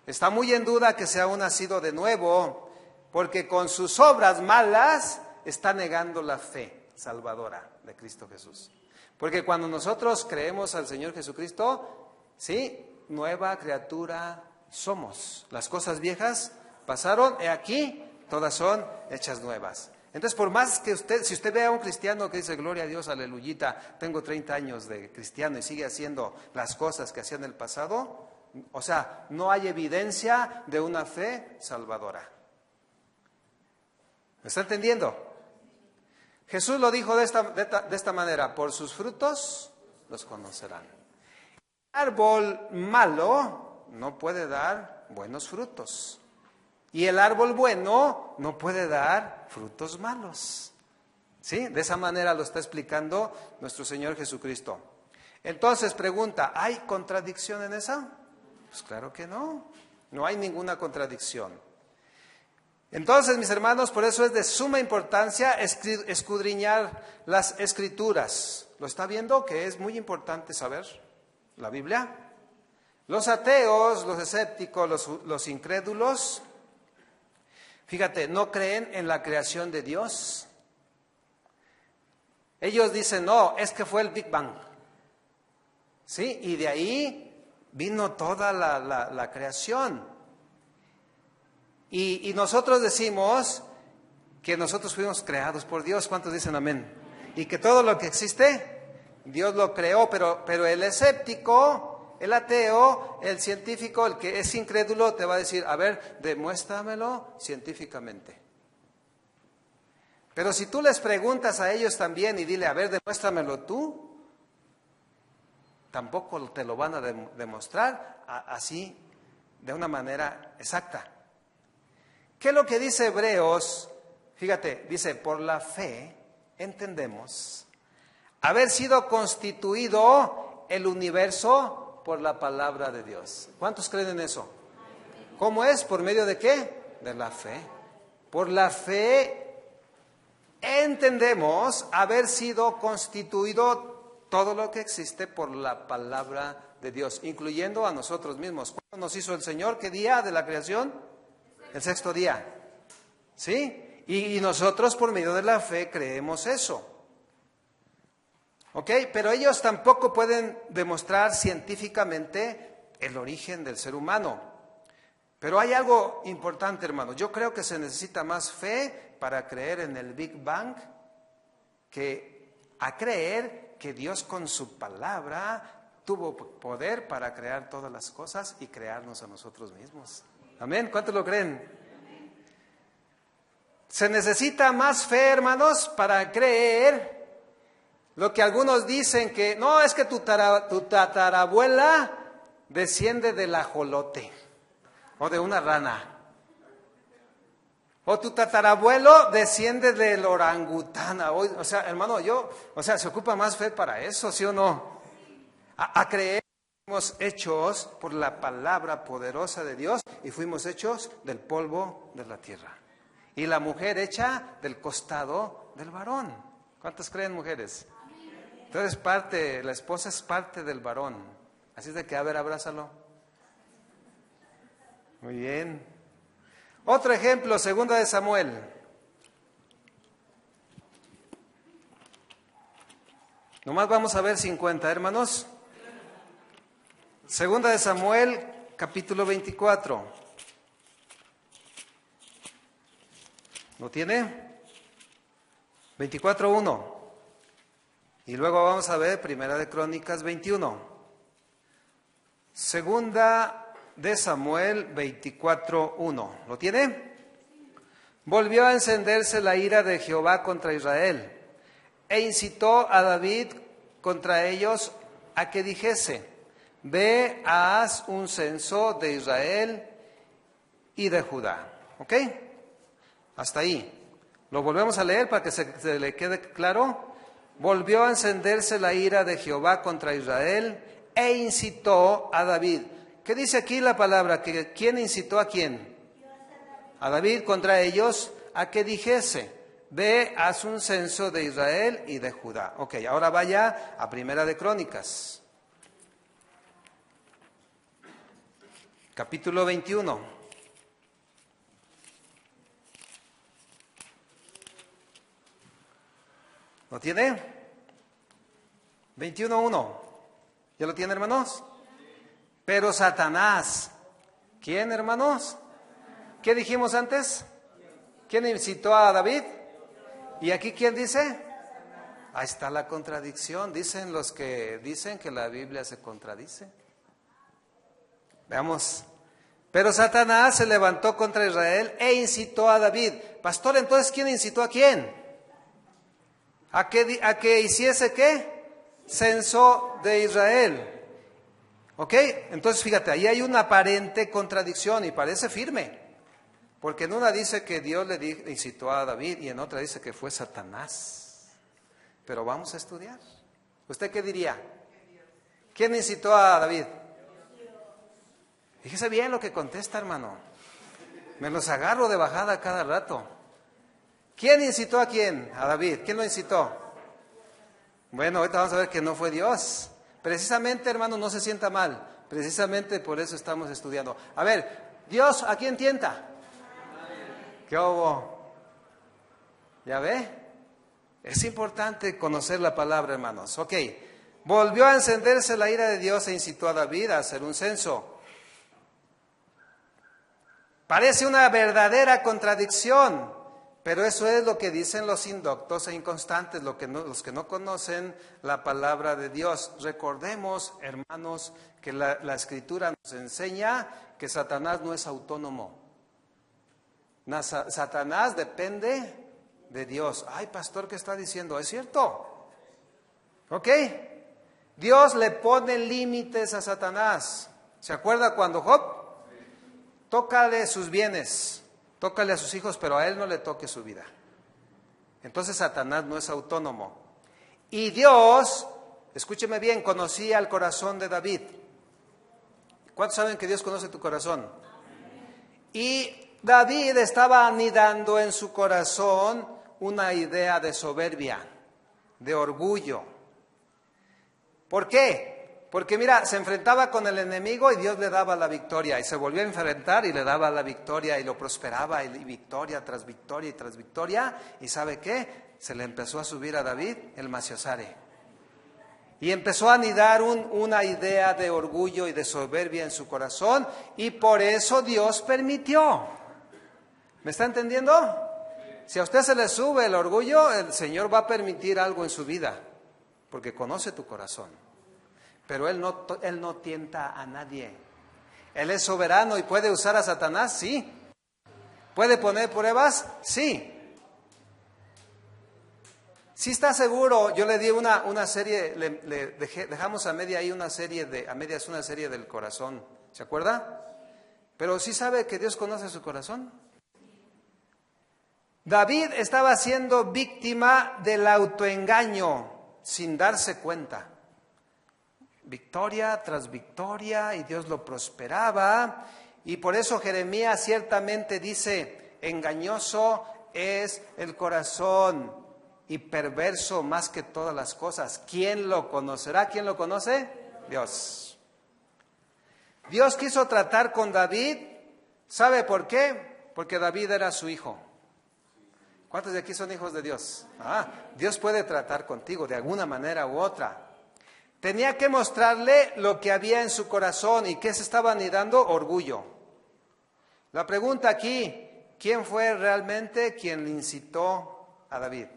Está muy en duda que sea aún nacido de nuevo, porque con sus obras malas está negando la fe salvadora de Cristo Jesús. Porque cuando nosotros creemos al Señor Jesucristo, sí, nueva criatura somos. Las cosas viejas pasaron, he aquí, todas son hechas nuevas. Entonces, por más que si usted ve a un cristiano que dice, gloria a Dios, aleluyita, tengo 30 años de cristiano y sigue haciendo las cosas que hacía en el pasado, o sea, no hay evidencia de una fe salvadora. ¿Me está entendiendo? Jesús lo dijo de esta manera, por sus frutos los conocerán. El árbol malo no puede dar buenos frutos. Y el árbol bueno no puede dar frutos malos. ¿Sí? De esa manera lo está explicando nuestro Señor Jesucristo. Entonces pregunta, ¿hay contradicción en esa? Pues claro que no. No hay ninguna contradicción. Entonces, mis hermanos, por eso es de suma importancia escudriñar las Escrituras. ¿Lo está viendo? Que es muy importante saber la Biblia. Los ateos, los escépticos, los incrédulos, fíjate, no creen en la creación de Dios. Ellos dicen, no, es que fue el Big Bang. ¿Sí? Y de ahí vino toda la creación. Y nosotros decimos que nosotros fuimos creados por Dios. ¿Cuántos dicen amén? Y que todo lo que existe, Dios lo creó, pero el escéptico, el ateo, el científico, el que es incrédulo, te va a decir, a ver, demuéstramelo científicamente. Pero si tú les preguntas a ellos también y dile, a ver, demuéstramelo tú, tampoco te lo van a demostrar así, de una manera exacta. ¿Qué es lo que dice Hebreos? Fíjate, dice, por la fe entendemos haber sido constituido el universo por la palabra de Dios. ¿Cuántos creen en eso? ¿Cómo es? ¿Por medio de qué? De la fe. Por la fe entendemos haber sido constituido todo lo que existe por la palabra de Dios, incluyendo a nosotros mismos. ¿Cuándo nos hizo el Señor? ¿Qué día de la creación? El sexto día. ¿Sí? Y nosotros por medio de la fe creemos eso. ¿Ok? Pero ellos tampoco pueden demostrar científicamente el origen del ser humano. Pero hay algo importante, hermano. Yo creo que se necesita más fe para creer en el Big Bang que a creer que Dios con su palabra tuvo poder para crear todas las cosas y crearnos a nosotros mismos. Amén. ¿Cuántos lo creen? Se necesita más fe, hermanos, para creer lo que algunos dicen que no, es que tu tatarabuela desciende del ajolote o de una rana. O tu tatarabuelo desciende del orangután. O sea, hermano, se ocupa más fe para eso, ¿sí o no? A creer que fuimos hechos por la palabra poderosa de Dios y fuimos hechos del polvo de la tierra. Y la mujer hecha del costado del varón. ¿Cuántas creen, mujeres? Entonces la esposa es parte del varón. Así es de que, a ver, abrázalo. Muy bien. Otro ejemplo, 2 de Samuel. Nomás vamos a ver 50, hermanos. 2 de Samuel, capítulo 24. ¿Lo tiene? 24:1. Y luego vamos a ver 1 de Crónicas 21. 2 de Samuel 24:1. ¿Lo tiene? Volvió a encenderse la ira de Jehová contra Israel, e incitó a David contra ellos a que dijese: ve, haz un censo de Israel y de Judá. ¿Ok? Hasta ahí. Lo volvemos a leer para que se le quede claro. Volvió a encenderse la ira de Jehová contra Israel e incitó a David. ¿Qué dice aquí la palabra? ¿Quién incitó a quién? A David contra ellos a que dijese: ve, haz un censo de Israel y de Judá. Ok, ahora vaya a 1 de Crónicas. Capítulo 21. ¿Lo tiene? 21:1. ¿Ya lo tiene, hermanos? Pero Satanás, ¿quién, hermanos? ¿Qué dijimos antes? ¿Quién incitó a David? ¿Y aquí quién dice? Ahí está la contradicción. Dicen los que dicen que la Biblia se contradice. Veamos. Pero Satanás se levantó contra Israel e incitó a David. Pastor, entonces, ¿quién incitó a quién? ¿A que hiciese qué? Censo de Israel. ¿Ok? Entonces, fíjate, ahí hay una aparente contradicción y parece firme. Porque en una dice que Dios le incitó a David y en otra dice que fue Satanás. Pero vamos a estudiar. ¿Usted qué diría? ¿Quién incitó a David? Fíjese bien lo que contesta, hermano. Me los agarro de bajada cada rato. ¿Quién incitó a quién? A David. ¿Quién lo incitó? Bueno, ahorita vamos a ver que no fue Dios. Precisamente, hermano, no se sienta mal. Precisamente por eso estamos estudiando. A ver, ¿Dios a quién tienta? ¿Qué hubo? ¿Ya ve? Es importante conocer la palabra, hermanos. Ok, volvió a encenderse la ira de Dios e incitó a David a hacer un censo. Parece una verdadera contradicción, pero eso es lo que dicen los indoctos e inconstantes, los que no conocen la palabra de Dios. Recordemos, hermanos, que la Escritura nos enseña que Satanás no es autónomo. Satanás depende de Dios. Ay, pastor, ¿qué está diciendo? ¿Es cierto? ¿Ok? Dios le pone límites a Satanás. ¿Se acuerda cuando Job? Tócale sus bienes, tócale a sus hijos, pero a él no le toque su vida. Entonces Satanás no es autónomo. Y Dios, escúcheme bien, conocía el corazón de David. ¿Cuántos saben que Dios conoce tu corazón? Y David estaba anidando en su corazón una idea de soberbia, de orgullo. ¿Por qué? Porque mira, se enfrentaba con el enemigo y Dios le daba la victoria. Y se volvió a enfrentar y le daba la victoria y lo prosperaba y victoria tras victoria y tras victoria. ¿Y sabe qué? Se le empezó a subir a David el maciosare. Y empezó a anidar una idea de orgullo y de soberbia en su corazón. Y por eso Dios permitió. ¿Me está entendiendo? Si a usted se le sube el orgullo, el Señor va a permitir algo en su vida. Porque conoce tu corazón. Pero Él no tienta a nadie. Él es soberano y puede usar a Satanás, sí. ¿Puede poner pruebas? Sí. Sí está seguro. Yo le di una serie, dejamos a media ahí una serie del corazón. ¿Se acuerda? Pero sí sabe que Dios conoce su corazón. David estaba siendo víctima del autoengaño sin darse cuenta. Victoria tras victoria y Dios lo prosperaba. Y por eso Jeremías ciertamente dice, engañoso es el corazón y perverso más que todas las cosas. ¿Quién lo conocerá? ¿Quién lo conoce? Dios. Dios quiso tratar con David. ¿Sabe por qué? Porque David era su hijo. ¿Cuántos de aquí son hijos de Dios? Dios puede tratar contigo de alguna manera u otra. Tenía que mostrarle lo que había en su corazón. ¿Y qué se estaba anidando? Orgullo. La pregunta aquí, ¿quién fue realmente quien le incitó a David?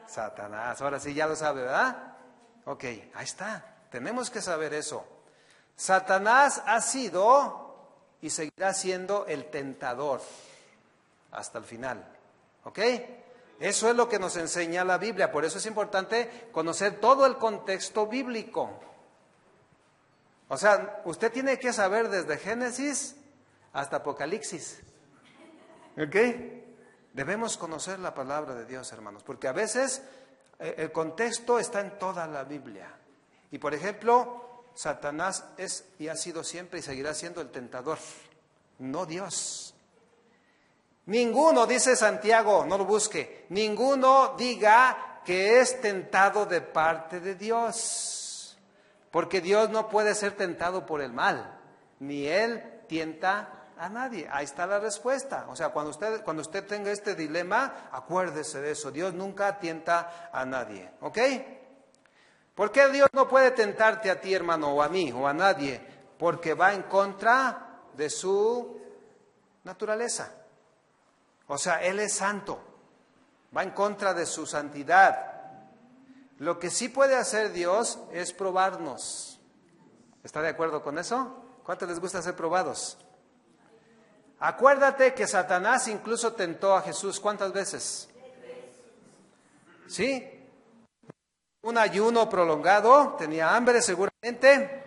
Satanás. Ahora sí ya lo sabe, ¿verdad? Ok, ahí está. Tenemos que saber eso. Satanás ha sido y seguirá siendo el tentador hasta el final. ¿Ok? Eso es lo que nos enseña la Biblia. Por eso es importante conocer todo el contexto bíblico. O sea, usted tiene que saber desde Génesis hasta Apocalipsis. ¿Ok? Debemos conocer la palabra de Dios, hermanos, porque a veces el contexto está en toda la Biblia. Y por ejemplo, Satanás es y ha sido siempre y seguirá siendo el tentador, no Dios. Ninguno, dice Santiago, no lo busque, ninguno diga que es tentado de parte de Dios, porque Dios no puede ser tentado por el mal, ni Él tienta a nadie. Ahí está la respuesta. O sea, cuando usted tenga este dilema, acuérdese de eso, Dios nunca tienta a nadie, ¿ok? ¿Por qué Dios no puede tentarte a ti, hermano, o a mí, o a nadie? Porque va en contra de su naturaleza. O sea, Él es santo, va en contra de su santidad. Lo que sí puede hacer Dios es probarnos. ¿Está de acuerdo con eso? ¿Cuánto les gusta ser probados? Acuérdate que Satanás incluso tentó a Jesús. ¿Cuántas veces? ¿Sí? Un ayuno prolongado, tenía hambre seguramente.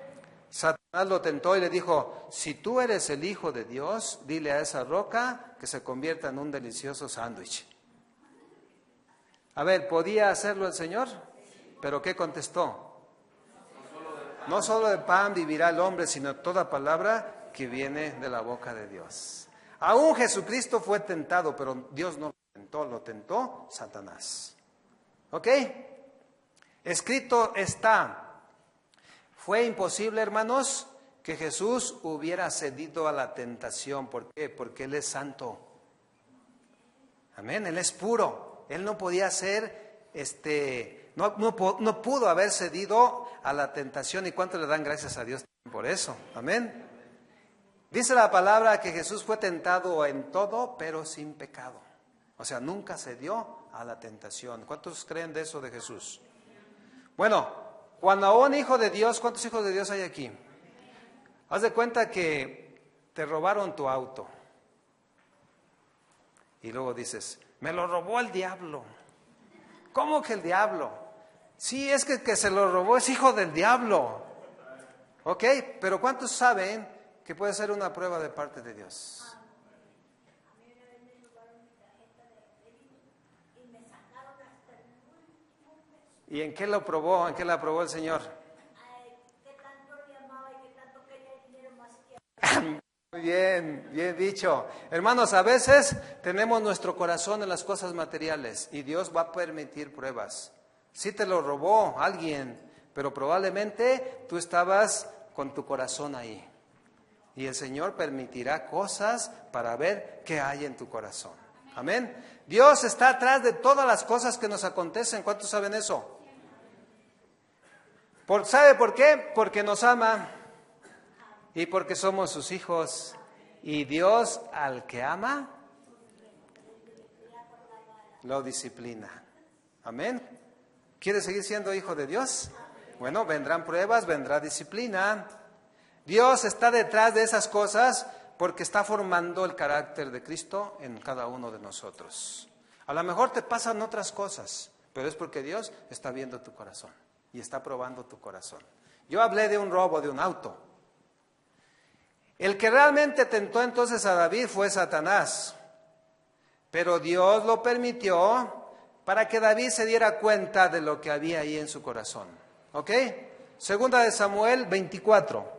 Satanás lo tentó y le dijo, si tú eres el Hijo de Dios, dile a esa roca que se convierta en un delicioso sándwich. A ver, ¿podía hacerlo el Señor? ¿Pero qué contestó? No solo de pan vivirá el hombre, sino toda palabra que viene de la boca de Dios. Aún Jesucristo fue tentado, pero Dios no lo tentó Satanás. ¿Ok? Escrito está. Fue imposible, hermanos, que Jesús hubiera cedido a la tentación. ¿Por qué? Porque Él es santo. Amén, Él es puro. Él no podía ser, no pudo haber cedido a la tentación. ¿Y cuánto le dan gracias a Dios por eso? Amén. Dice la palabra que Jesús fue tentado en todo, pero sin pecado. O sea, nunca cedió a la tentación. ¿Cuántos creen de eso de Jesús? Bueno, cuando a un hijo de Dios, ¿cuántos hijos de Dios hay aquí? Haz de cuenta que te robaron tu auto. Y luego dices, me lo robó el diablo. ¿Cómo que el diablo? Sí, es que se lo robó es hijo del diablo. ¿Ok? Pero ¿cuántos saben que puede ser una prueba de parte de Dios? ¿Y en qué lo probó? ¿En qué la probó el Señor? ¿Qué tanto le amaba y qué tanto quería dinero más que... Muy bien, bien dicho. Hermanos, a veces tenemos nuestro corazón en las cosas materiales y Dios va a permitir pruebas. Sí te lo robó alguien, pero probablemente tú estabas con tu corazón ahí. Y el Señor permitirá cosas para ver qué hay en tu corazón. Amén. Dios está atrás de todas las cosas que nos acontecen. ¿Cuántos saben eso? ¿Sabe por qué? Porque nos ama y porque somos sus hijos. Y Dios al que ama, lo disciplina. Amén. ¿Quieres seguir siendo hijo de Dios? Bueno, vendrán pruebas, vendrá disciplina. Dios está detrás de esas cosas porque está formando el carácter de Cristo en cada uno de nosotros. A lo mejor te pasan otras cosas, pero es porque Dios está viendo tu corazón y está probando tu corazón. Yo hablé de un robo de un auto. El que realmente tentó entonces a David fue Satanás. pero Dios lo permitió para que David se diera cuenta de lo que había ahí en su corazón. ¿Ok? Segunda de Samuel 24.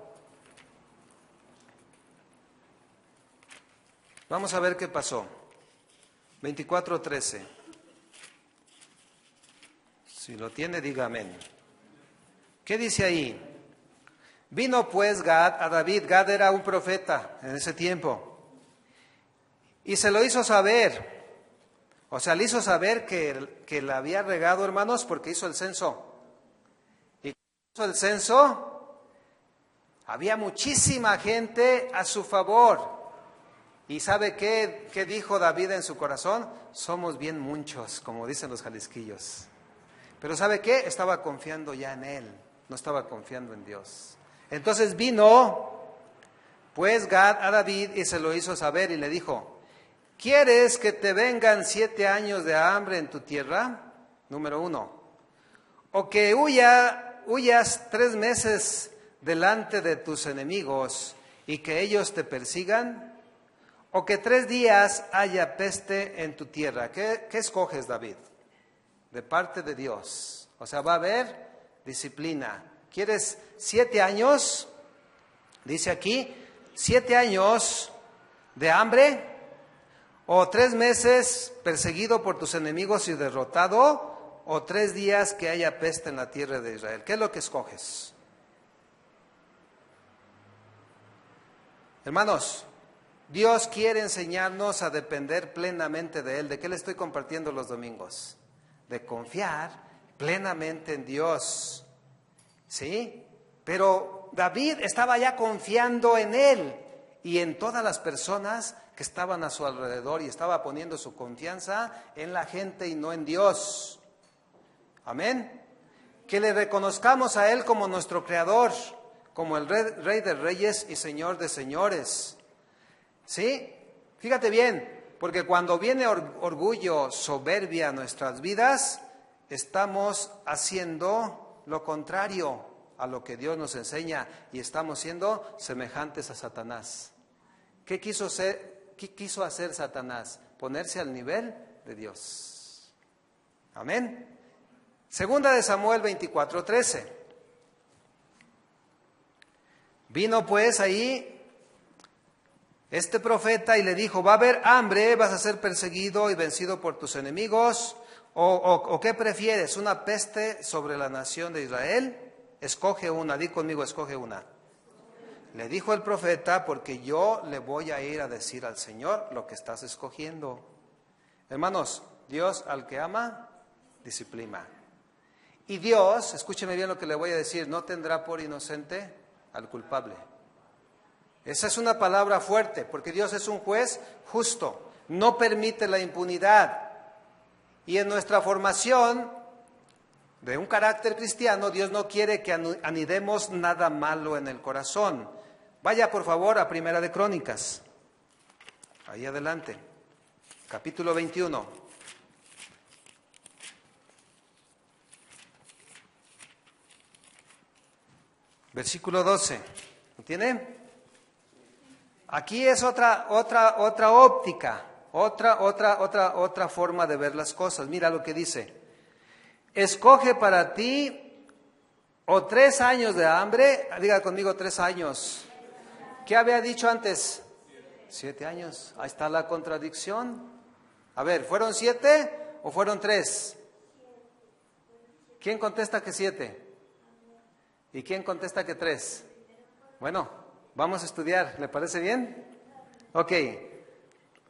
Vamos a ver qué pasó. 24:13. Si lo tiene, diga amén. ¿Qué dice ahí? Vino pues Gad a David. Gad era un profeta en ese tiempo. Y se lo hizo saber. O sea, le hizo saber que la había regado, hermanos, porque hizo el censo. Y cuando hizo el censo, había muchísima gente a su favor. ¿Y sabe qué dijo David en su corazón? Somos bien muchos, como dicen los jalisquillos. Pero ¿sabe qué? Estaba confiando ya en él, no estaba confiando en Dios. Entonces vino, pues, Gad a David y se lo hizo saber y le dijo: ¿quieres que te vengan 7 años de hambre en tu tierra? Número 1. O que huyas 3 meses delante de tus enemigos y que ellos te persigan. O que 3 días haya peste en tu tierra. ¿Qué escoges, David? De parte de Dios. O sea, va a haber disciplina. ¿Quieres 7 años? Dice aquí, 7 años de hambre. O 3 meses perseguido por tus enemigos y derrotado, o 3 días que haya peste en la tierra de Israel. ¿Qué es lo que escoges? Hermanos, Dios quiere enseñarnos a depender plenamente de Él. ¿De qué le estoy compartiendo los domingos? De confiar plenamente en Dios. ¿Sí? Pero David estaba ya confiando en Él y en todas las personas que estaban a su alrededor, y estaba poniendo su confianza en la gente y no en Dios. Amén. Que le reconozcamos a Él como nuestro Creador, como el Rey de Reyes y Señor de Señores. ¿Sí? Fíjate bien, porque cuando viene orgullo, soberbia a nuestras vidas, estamos haciendo lo contrario a lo que Dios nos enseña y estamos siendo semejantes a Satanás. ¿Qué quiso hacer Satanás? Ponerse al nivel de Dios. Amén. Segunda de Samuel 24:13. Vino pues ahí este profeta y le dijo: va a haber hambre, vas a ser perseguido y vencido por tus enemigos. ¿O qué prefieres? ¿Una peste sobre la nación de Israel? Escoge una, di conmigo, escoge una. Le dijo el profeta: porque yo le voy a ir a decir al Señor lo que estás escogiendo. Hermanos, Dios al que ama, disciplina. Y Dios, escúcheme bien lo que le voy a decir, no tendrá por inocente al culpable. Esa es una palabra fuerte, porque Dios es un juez justo, no permite la impunidad. Y en nuestra formación de un carácter cristiano, Dios no quiere que anidemos nada malo en el corazón. Vaya por favor a Primera de Crónicas, ahí adelante, capítulo 21. Versículo 12. ¿Lo tiene? Aquí es otra óptica, otra forma de ver las cosas. Mira lo que dice: escoge para ti o 3 años de hambre. Diga conmigo, 3 años. ¿Qué había dicho antes? 7 años. Ahí está la contradicción. A ver, ¿fueron 7 o fueron 3? ¿Quién contesta que 7? ¿Y quién contesta que 3? Bueno, vamos a estudiar, ¿le parece bien? Ok.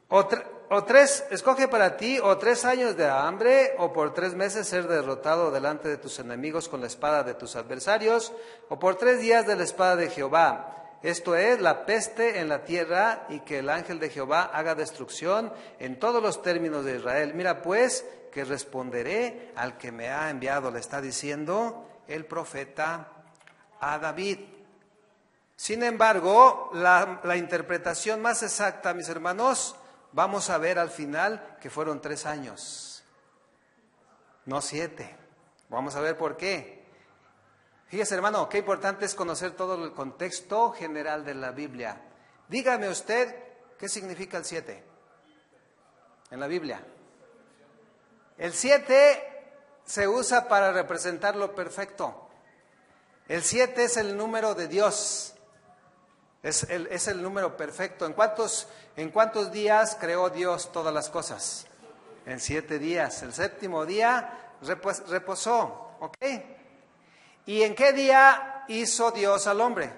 O 3, escoge para ti o 3 años de hambre, o por 3 meses ser derrotado delante de tus enemigos con la espada de tus adversarios, o por 3 días de la espada de Jehová. Esto es, la peste en la tierra, y que el ángel de Jehová haga destrucción en todos los términos de Israel. Mira pues, que responderé al que me ha enviado, le está diciendo el profeta a David. Sin embargo, la interpretación más exacta, mis hermanos, vamos a ver al final que fueron 3 años, no 7. Vamos a ver por qué. Fíjese, hermano, qué importante es conocer todo el contexto general de la Biblia. Dígame usted, ¿qué significa el 7? en la Biblia? El 7 se usa para representar lo perfecto. El 7 es el número de Dios. Es el número perfecto. ¿En cuántos días creó Dios todas las cosas? En 7 días. El séptimo día reposó. ¿Ok? ¿Y en qué día hizo Dios al hombre?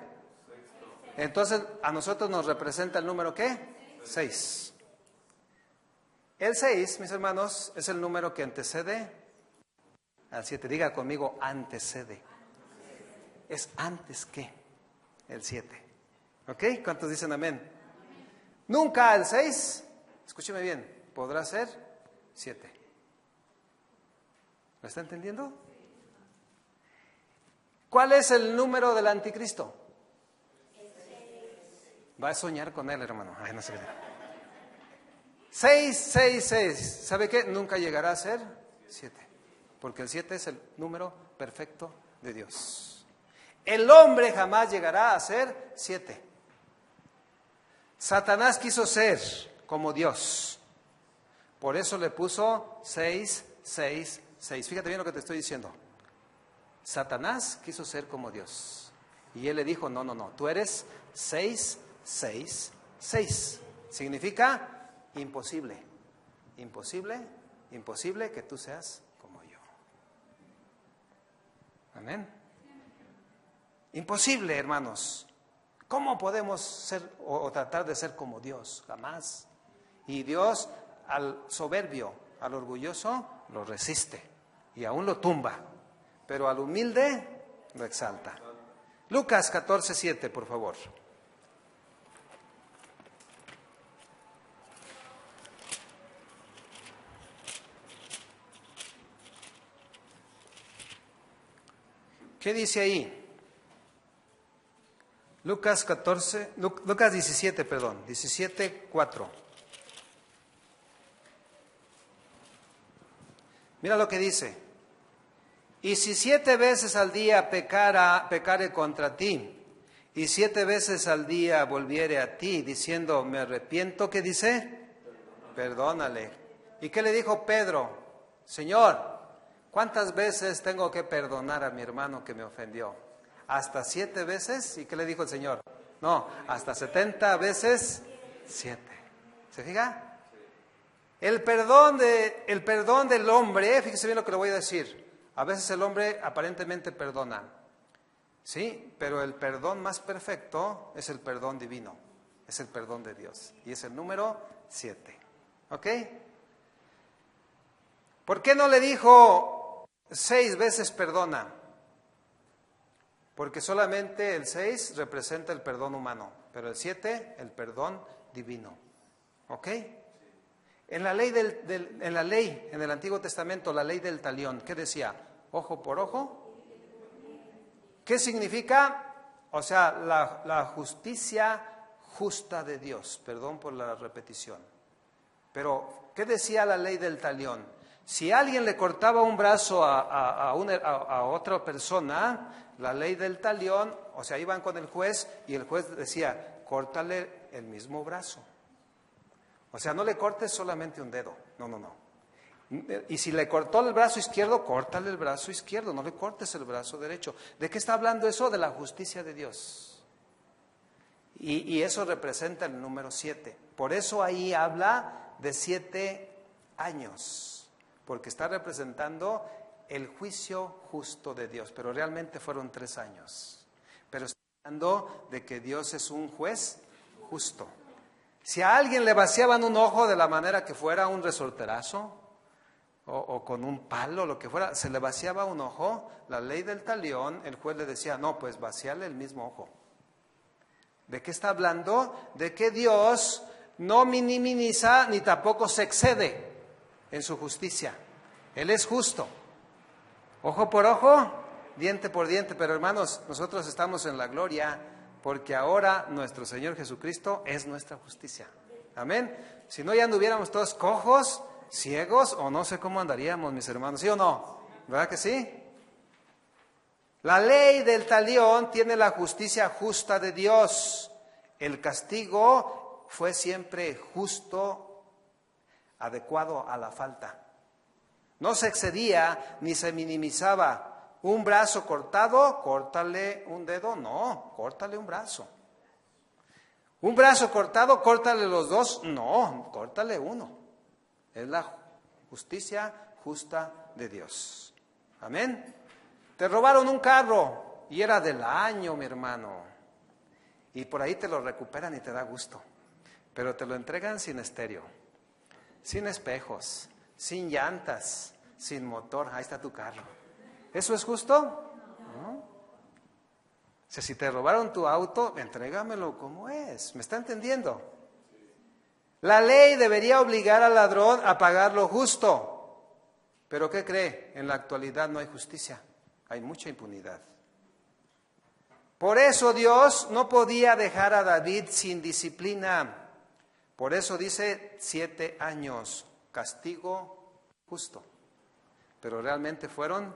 Entonces, a nosotros nos representa el número ¿qué? 6. El 6, mis hermanos, es el número que antecede al 7. Diga conmigo, antecede. Es antes que el 7. ¿Ok? ¿Cuántos dicen amén? Nunca el 6, escúcheme bien, podrá ser 7. ¿Lo está entendiendo? ¿Cuál es el número del anticristo? Va a soñar con él, hermano. Ay, no sé. 6, 6, 6. ¿Sabe qué? Nunca llegará a ser 7. Porque el 7 es el número perfecto de Dios. El hombre jamás llegará a ser 7. Satanás quiso ser como Dios. Por eso le puso 6, 6, 6. Fíjate bien lo que te estoy diciendo. Satanás quiso ser como Dios. Y él le dijo, no, no, no. Tú eres 6, 6, 6. Significa imposible. Imposible, imposible que tú seas como yo. Amén. Imposible, hermanos. ¿Cómo podemos ser o tratar de ser como Dios? Jamás. Y Dios al soberbio, al orgulloso, lo resiste y aún lo tumba. Pero al humilde lo exalta. Lucas 14:7, por favor. ¿Qué dice ahí? Lucas 17, 17:4. Mira lo que dice. Y si 7 veces al día pecare contra ti, y 7 veces al día volviere a ti, diciendo, me arrepiento, ¿qué dice? Perdónale. ¿Y qué le dijo Pedro? Señor, ¿cuántas veces tengo que perdonar a mi hermano que me ofendió? ¿Hasta 7 veces? ¿Y qué le dijo el Señor? No, hasta 70 veces 7. ¿Se fija? El perdón del hombre, fíjese bien lo que le voy a decir. A veces el hombre aparentemente perdona, ¿sí? Pero el perdón más perfecto es el perdón divino, es el perdón de Dios. Y es el número 7. ¿Ok? ¿Por qué no le dijo 6 veces perdona? Porque solamente el 6 representa el perdón humano, pero el 7 el perdón divino. ¿Ok? En la ley en el Antiguo Testamento, la ley del talión, ¿qué decía? Ojo por ojo. ¿Qué significa? O sea, la justicia justa de Dios. Perdón por la repetición. Pero, ¿qué decía la ley del talión? Si alguien le cortaba un brazo a otra persona, la ley del talión, o sea, iban con el juez y el juez decía, córtale el mismo brazo. O sea, no le cortes solamente un dedo. No, no, no. Y si le cortó el brazo izquierdo, córtale el brazo izquierdo, no le cortes el brazo derecho. ¿De qué está hablando eso? De la justicia de Dios. Y eso representa el número 7. Por eso ahí habla de 7 años, porque está representando el juicio justo de Dios, pero realmente fueron 3 años. Pero está hablando de que Dios es un juez justo. Si a alguien le vaciaban un ojo de la manera que fuera, un resorterazo, o con un palo, lo que fuera, se le vaciaba un ojo, la ley del talión, el juez le decía, no, pues vaciarle el mismo ojo. ¿De qué está hablando? De que Dios no minimiza ni tampoco se excede en su justicia. Él es justo. Ojo por ojo, diente por diente, pero hermanos, nosotros estamos en la gloria porque ahora nuestro Señor Jesucristo es nuestra justicia. Amén. Si no, ya anduviéramos todos cojos, ciegos, o no sé cómo andaríamos, mis hermanos, ¿sí o no? ¿Verdad que sí? La ley del talión tiene la justicia justa de Dios. El castigo fue siempre justo adecuado a la falta. No se excedía ni se minimizaba. Un brazo cortado, córtale un dedo. No, córtale un brazo. Un brazo cortado, córtale los dos. No, córtale uno. Es la justicia justa de Dios. Amén. Te robaron un carro y era del año, mi hermano. Y por ahí te lo recuperan y te da gusto. Pero te lo entregan sin estéreo, sin espejos, sin llantas, sin motor. Ahí está tu carro. ¿Eso es justo? ¿No? O sea, si te robaron tu auto, entrégamelo como es. ¿Me está entendiendo? La ley debería obligar al ladrón a pagar lo justo. ¿Pero qué cree? En la actualidad no hay justicia. Hay mucha impunidad. Por eso Dios no podía dejar a David sin disciplina. Por eso dice 7 años, castigo justo. Pero realmente fueron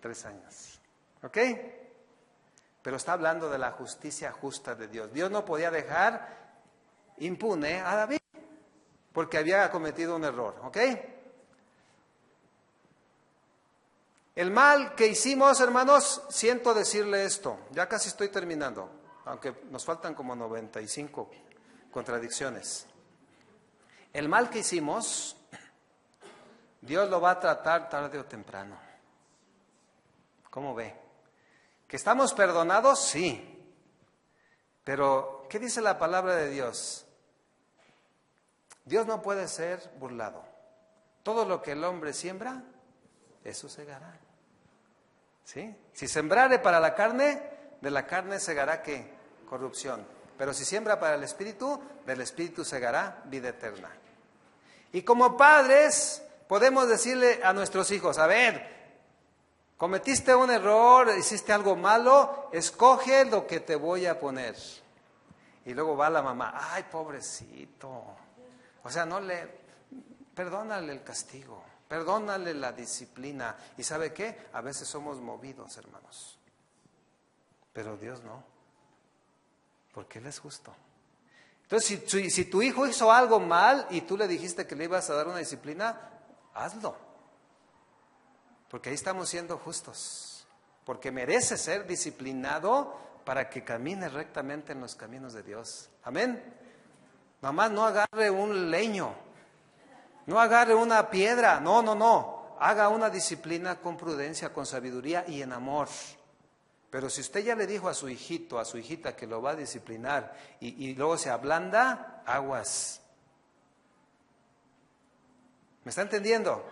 3 años. ¿Ok? Pero está hablando de la justicia justa de Dios. Dios no podía dejar impune a David porque había cometido un error. ¿Ok? El mal que hicimos, hermanos, siento decirle esto, ya casi estoy terminando, aunque nos faltan como 95 contradicciones. El mal que hicimos, Dios lo va a tratar tarde o temprano. ¿Cómo ve? ¿Que estamos perdonados? Sí. Pero, ¿qué dice la palabra de Dios? Dios no puede ser burlado. Todo lo que el hombre siembra, eso segará. ¿Sí? Si sembrare para la carne, de la carne segará ¿qué? Corrupción. Pero si siembra para el Espíritu, del Espíritu segará vida eterna. Y como padres, podemos decirle a nuestros hijos, a ver, cometiste un error, hiciste algo malo, escoge lo que te voy a poner. Y luego va la mamá, ay, pobrecito. O sea, perdónale el castigo. Perdónale la disciplina. ¿Y sabe qué? A veces somos movidos, hermanos. Pero Dios no. Porque Él es justo. Entonces, si tu hijo hizo algo mal y tú le dijiste que le ibas a dar una disciplina, hazlo. Porque ahí estamos siendo justos. Porque merece ser disciplinado para que camine rectamente en los caminos de Dios. Amén. Mamá, no agarre un leño. No agarre una piedra, no. Haga una disciplina con prudencia, con sabiduría y en amor. Pero si usted ya le dijo a su hijito, a su hijita que lo va a disciplinar y luego se ablanda, aguas. ¿Me está entendiendo?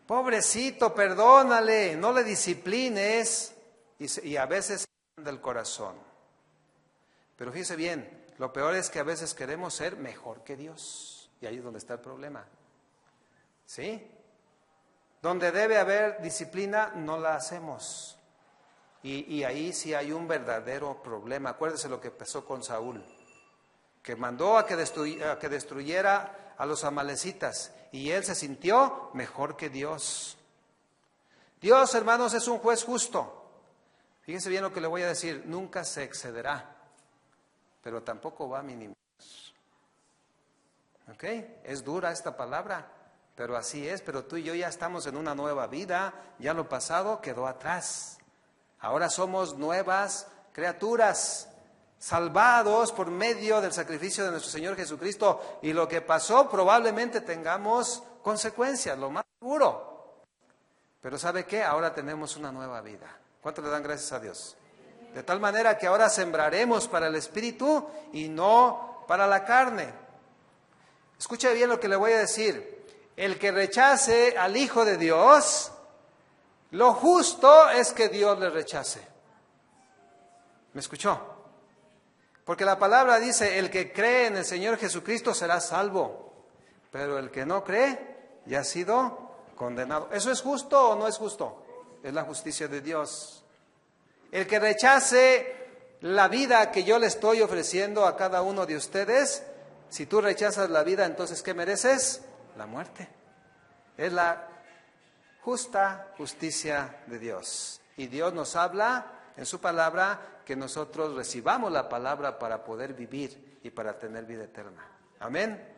Pobrecito, perdónale, no le disciplines. Y a veces del corazón. Pero fíjese bien. Lo peor es que a veces queremos ser mejor que Dios. Y ahí es donde está el problema. ¿Sí? Donde debe haber disciplina, no la hacemos. Y ahí sí hay un verdadero problema. Acuérdese lo que pasó con Saúl. Que mandó a que destruyera a los amalecitas. Y él se sintió mejor que Dios. Dios, hermanos, es un juez justo. Fíjense bien lo que le voy a decir. Nunca se excederá. Pero tampoco va a minimizar. ¿Ok? Es dura esta palabra, pero así es. Pero tú y yo ya estamos en una nueva vida, ya lo pasado quedó atrás. Ahora somos nuevas criaturas, salvados por medio del sacrificio de nuestro Señor Jesucristo. Y lo que pasó probablemente tengamos consecuencias, lo más seguro. Pero ¿sabe qué? Ahora tenemos una nueva vida. ¿Cuánto le dan gracias a Dios? De tal manera que ahora sembraremos para el Espíritu y no para la carne. Escuche bien lo que le voy a decir. El que rechace al Hijo de Dios, lo justo es que Dios le rechace. ¿Me escuchó? Porque la palabra dice, el que cree en el Señor Jesucristo será salvo. Pero el que no cree ya ha sido condenado. ¿Eso es justo o no es justo? Es la justicia de Dios. El que rechace la vida que yo le estoy ofreciendo a cada uno de ustedes, si tú rechazas la vida, entonces ¿qué mereces? La muerte. Es la justa justicia de Dios. Y Dios nos habla en su palabra que nosotros recibamos la palabra para poder vivir y para tener vida eterna. Amén.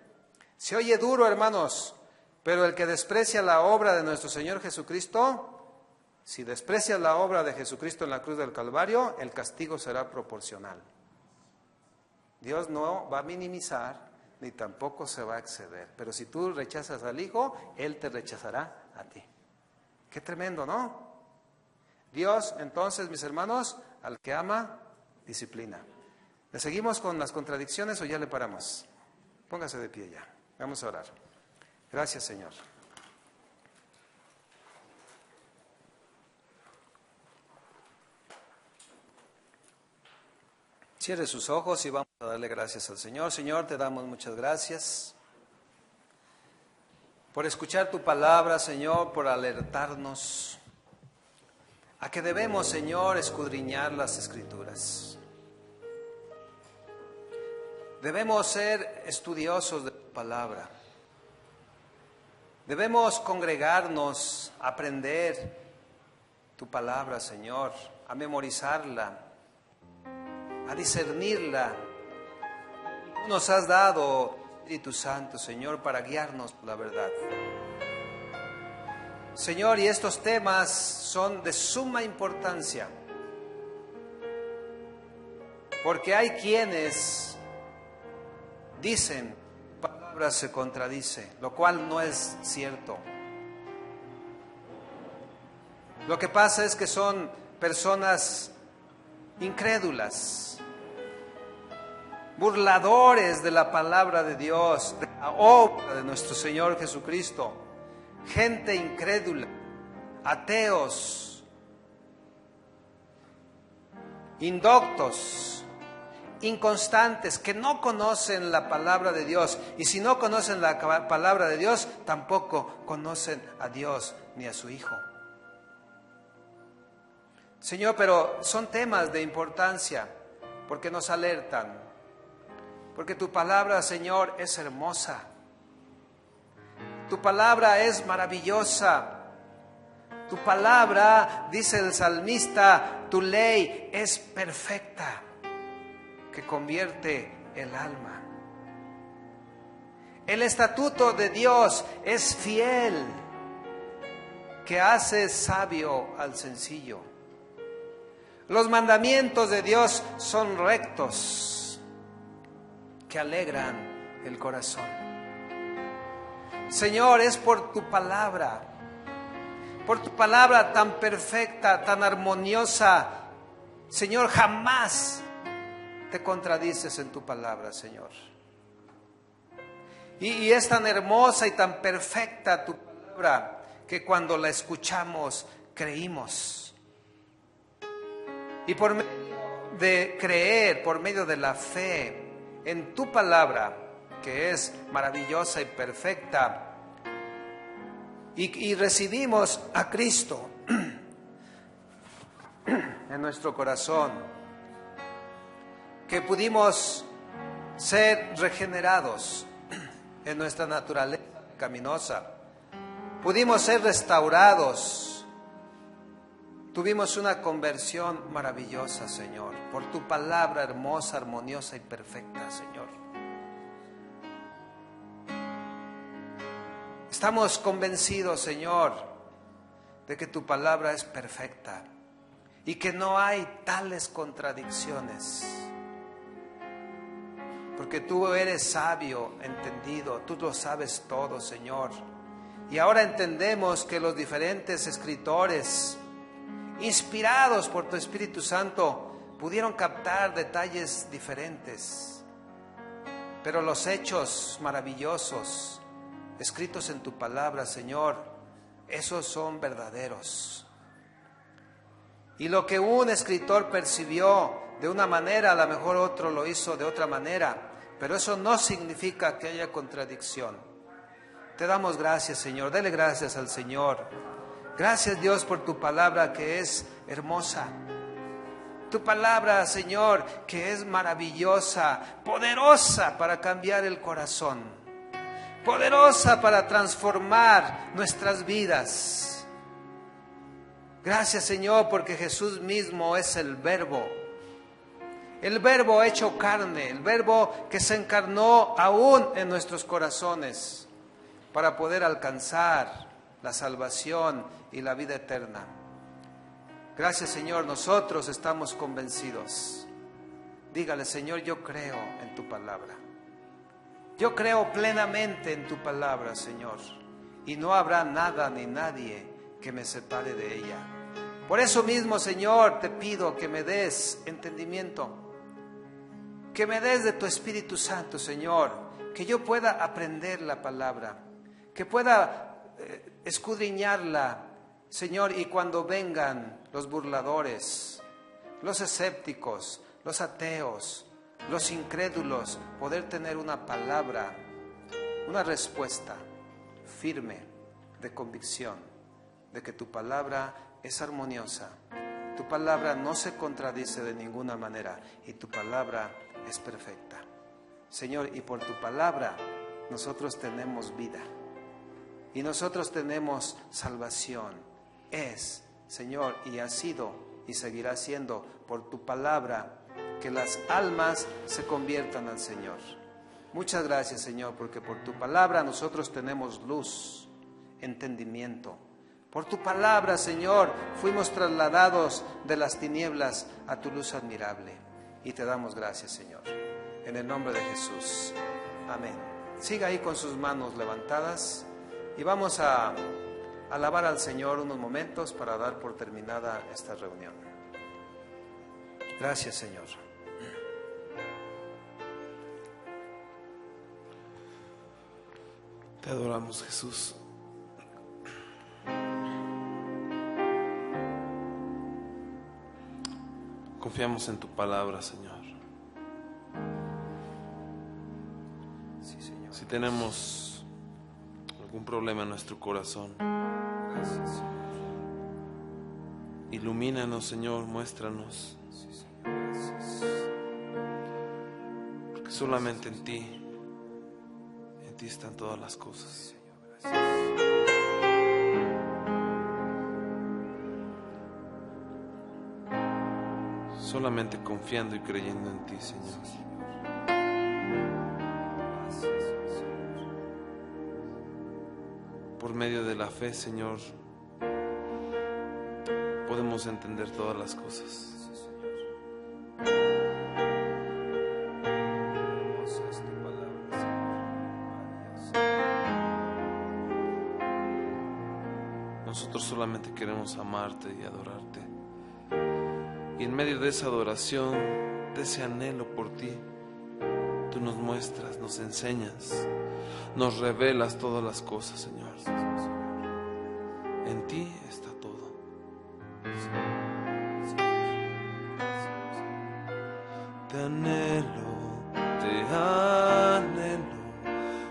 Se oye duro, hermanos, pero el que desprecia la obra de nuestro Señor Jesucristo, si desprecia la obra de Jesucristo en la cruz del Calvario, el castigo será proporcional. Dios no va a minimizar ni tampoco se va a exceder. Pero si tú rechazas al Hijo, Él te rechazará a ti. Qué tremendo, ¿no? Dios, entonces, mis hermanos, al que ama, disciplina. ¿Le seguimos con las contradicciones o ya le paramos? Póngase de pie ya. Vamos a orar. Gracias, Señor. Cierre sus ojos y vamos a darle gracias al Señor. Señor, te damos muchas gracias por escuchar tu palabra, Señor, por alertarnos a que debemos, Señor, escudriñar las Escrituras. Debemos ser estudiosos de tu palabra. Debemos congregarnos, aprender tu palabra, Señor, a memorizarla, a discernirla. Tú nos has dado, Espíritu Santo, Señor, para guiarnos por la verdad. Señor, y estos temas son de suma importancia, porque hay quienes dicen, palabra se contradice, lo cual no es cierto. Lo que pasa es que son personas incrédulas, burladores de la palabra de Dios, de la obra de nuestro Señor Jesucristo, gente incrédula, ateos, indoctos, inconstantes, que no conocen la palabra de Dios, y si no conocen la palabra de Dios, tampoco conocen a Dios ni a su Hijo. Señor, pero son temas de importancia, porque nos alertan, porque tu palabra, Señor, es hermosa, tu palabra es maravillosa, tu palabra, dice el salmista, tu ley es perfecta, que convierte el alma. El estatuto de Dios es fiel, que hace sabio al sencillo. Los mandamientos de Dios son rectos, que alegran el corazón. Señor, es por tu palabra tan perfecta, tan armoniosa. Señor, jamás te contradices en tu palabra, Señor. Y es tan hermosa y tan perfecta tu palabra que cuando la escuchamos creímos. Y por medio de creer, por medio de la fe en tu palabra, que es maravillosa y perfecta, y recibimos a Cristo en nuestro corazón, que pudimos ser regenerados en nuestra naturaleza pecaminosa, pudimos ser restaurados, tuvimos una conversión maravillosa, Señor, por tu palabra hermosa, armoniosa y perfecta, Señor. Estamos convencidos, Señor, de que tu palabra es perfecta y que no hay tales contradicciones, porque tú eres sabio, entendido, tú lo sabes todo, Señor. Y ahora entendemos que los diferentes escritores, inspirados por tu Espíritu Santo, pudieron captar detalles diferentes, pero los hechos maravillosos escritos en tu palabra, Señor, esos son verdaderos. Y lo que un escritor percibió de una manera, a lo mejor otro lo hizo de otra manera, pero eso no significa que haya contradicción. Te damos gracias, Señor. Dele gracias al Señor. Gracias, Dios, por tu palabra que es hermosa. Tu palabra, Señor, que es maravillosa, poderosa para cambiar el corazón, poderosa para transformar nuestras vidas. Gracias, Señor, porque Jesús mismo es el Verbo. el Verbo hecho carne, el Verbo que se encarnó aún en nuestros corazones para poder alcanzar la salvación y la vida eterna. Gracias, Señor, nosotros estamos convencidos. Dígale: Señor, yo creo en tu palabra. Yo creo plenamente en tu palabra, Señor, y no habrá nada ni nadie que me separe de ella. Por eso mismo, Señor, te pido que me des entendimiento, que me des de tu Espíritu Santo, Señor, que yo pueda aprender la palabra, que pueda escudriñarla, Señor, y cuando vengan los burladores, los escépticos, los ateos, los incrédulos, poder tener una palabra, una respuesta firme, de convicción, de que tu palabra es armoniosa, tu palabra no se contradice de ninguna manera y tu palabra es perfecta. Señor, y por tu palabra nosotros tenemos vida y nosotros tenemos salvación. Es, Señor, y ha sido y seguirá siendo por tu palabra que las almas se conviertan al Señor. Muchas gracias, Señor, porque por tu palabra nosotros tenemos luz, entendimiento. Por tu palabra, Señor, fuimos trasladados de las tinieblas a tu luz admirable. Y te damos gracias, Señor. En el nombre de Jesús. Amén. Siga ahí con sus manos levantadas y vamos a alabar al Señor unos momentos para dar por terminada esta reunión. Gracias, Señor. Te adoramos, Jesús. Confiamos en tu palabra, Señor. Sí, Señor. Si tenemos algún problema en nuestro corazón, Gracias, Señor. ilumínanos, Señor, muéstranos, Sí, Señor. Gracias. porque solamente en ti están todas las cosas. Señor, gracias. Solamente confiando y creyendo en ti, Señor. Gracias, Señor. Por medio de la fe, Señor, podemos entender todas las cosas. Sí, Señor. Hermosa es tu palabra, Señor. Nosotros solamente queremos amarte y adorarte. Y en medio de esa adoración, de ese anhelo por ti, tú nos muestras, nos enseñas, nos revelas todas las cosas, Señor. En ti está todo. Te anhelo,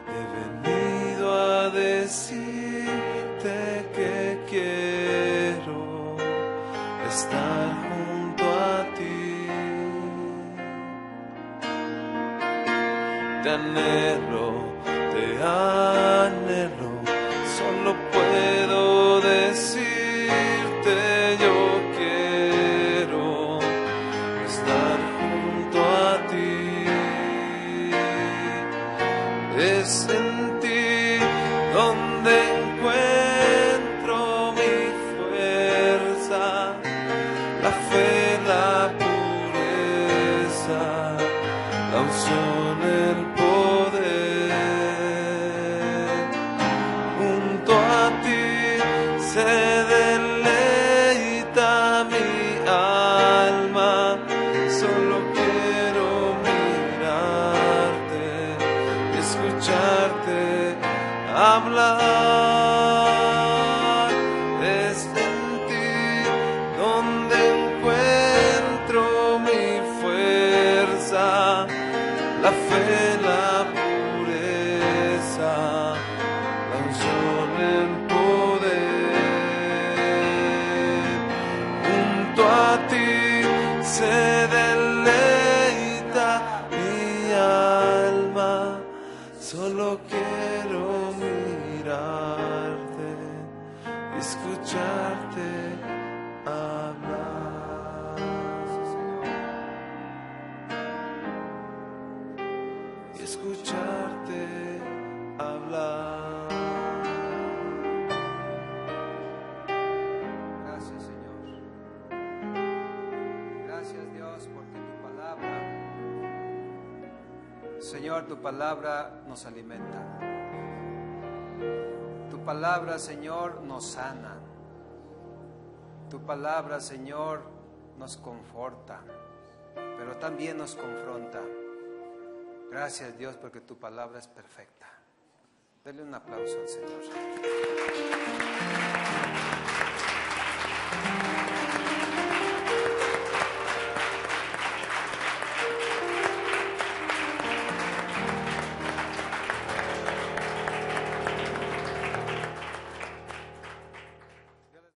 he venido a decirte que quiero estar junto a ti. Te anhelo, solo puedo decirte yo quiero estar junto a ti. Es en ti donde encuentro mi fuerza, la fe, la pureza, la unción, el poder. Junto a ti se deleita mi alma, solo quiero mirarte, escucharte hablar. Es en ti donde encuentro mi fuerza, la fe, la pureza, la unción, el poder. Junto a ti se deleita mi alma, solo quiero mirarte, escucharte hablar. Señor, tu palabra nos alimenta. Tu palabra, Señor, nos sana. Tu palabra, Señor, nos conforta, pero también nos confronta. Gracias, Dios, porque tu palabra es perfecta. Dele un aplauso al Señor.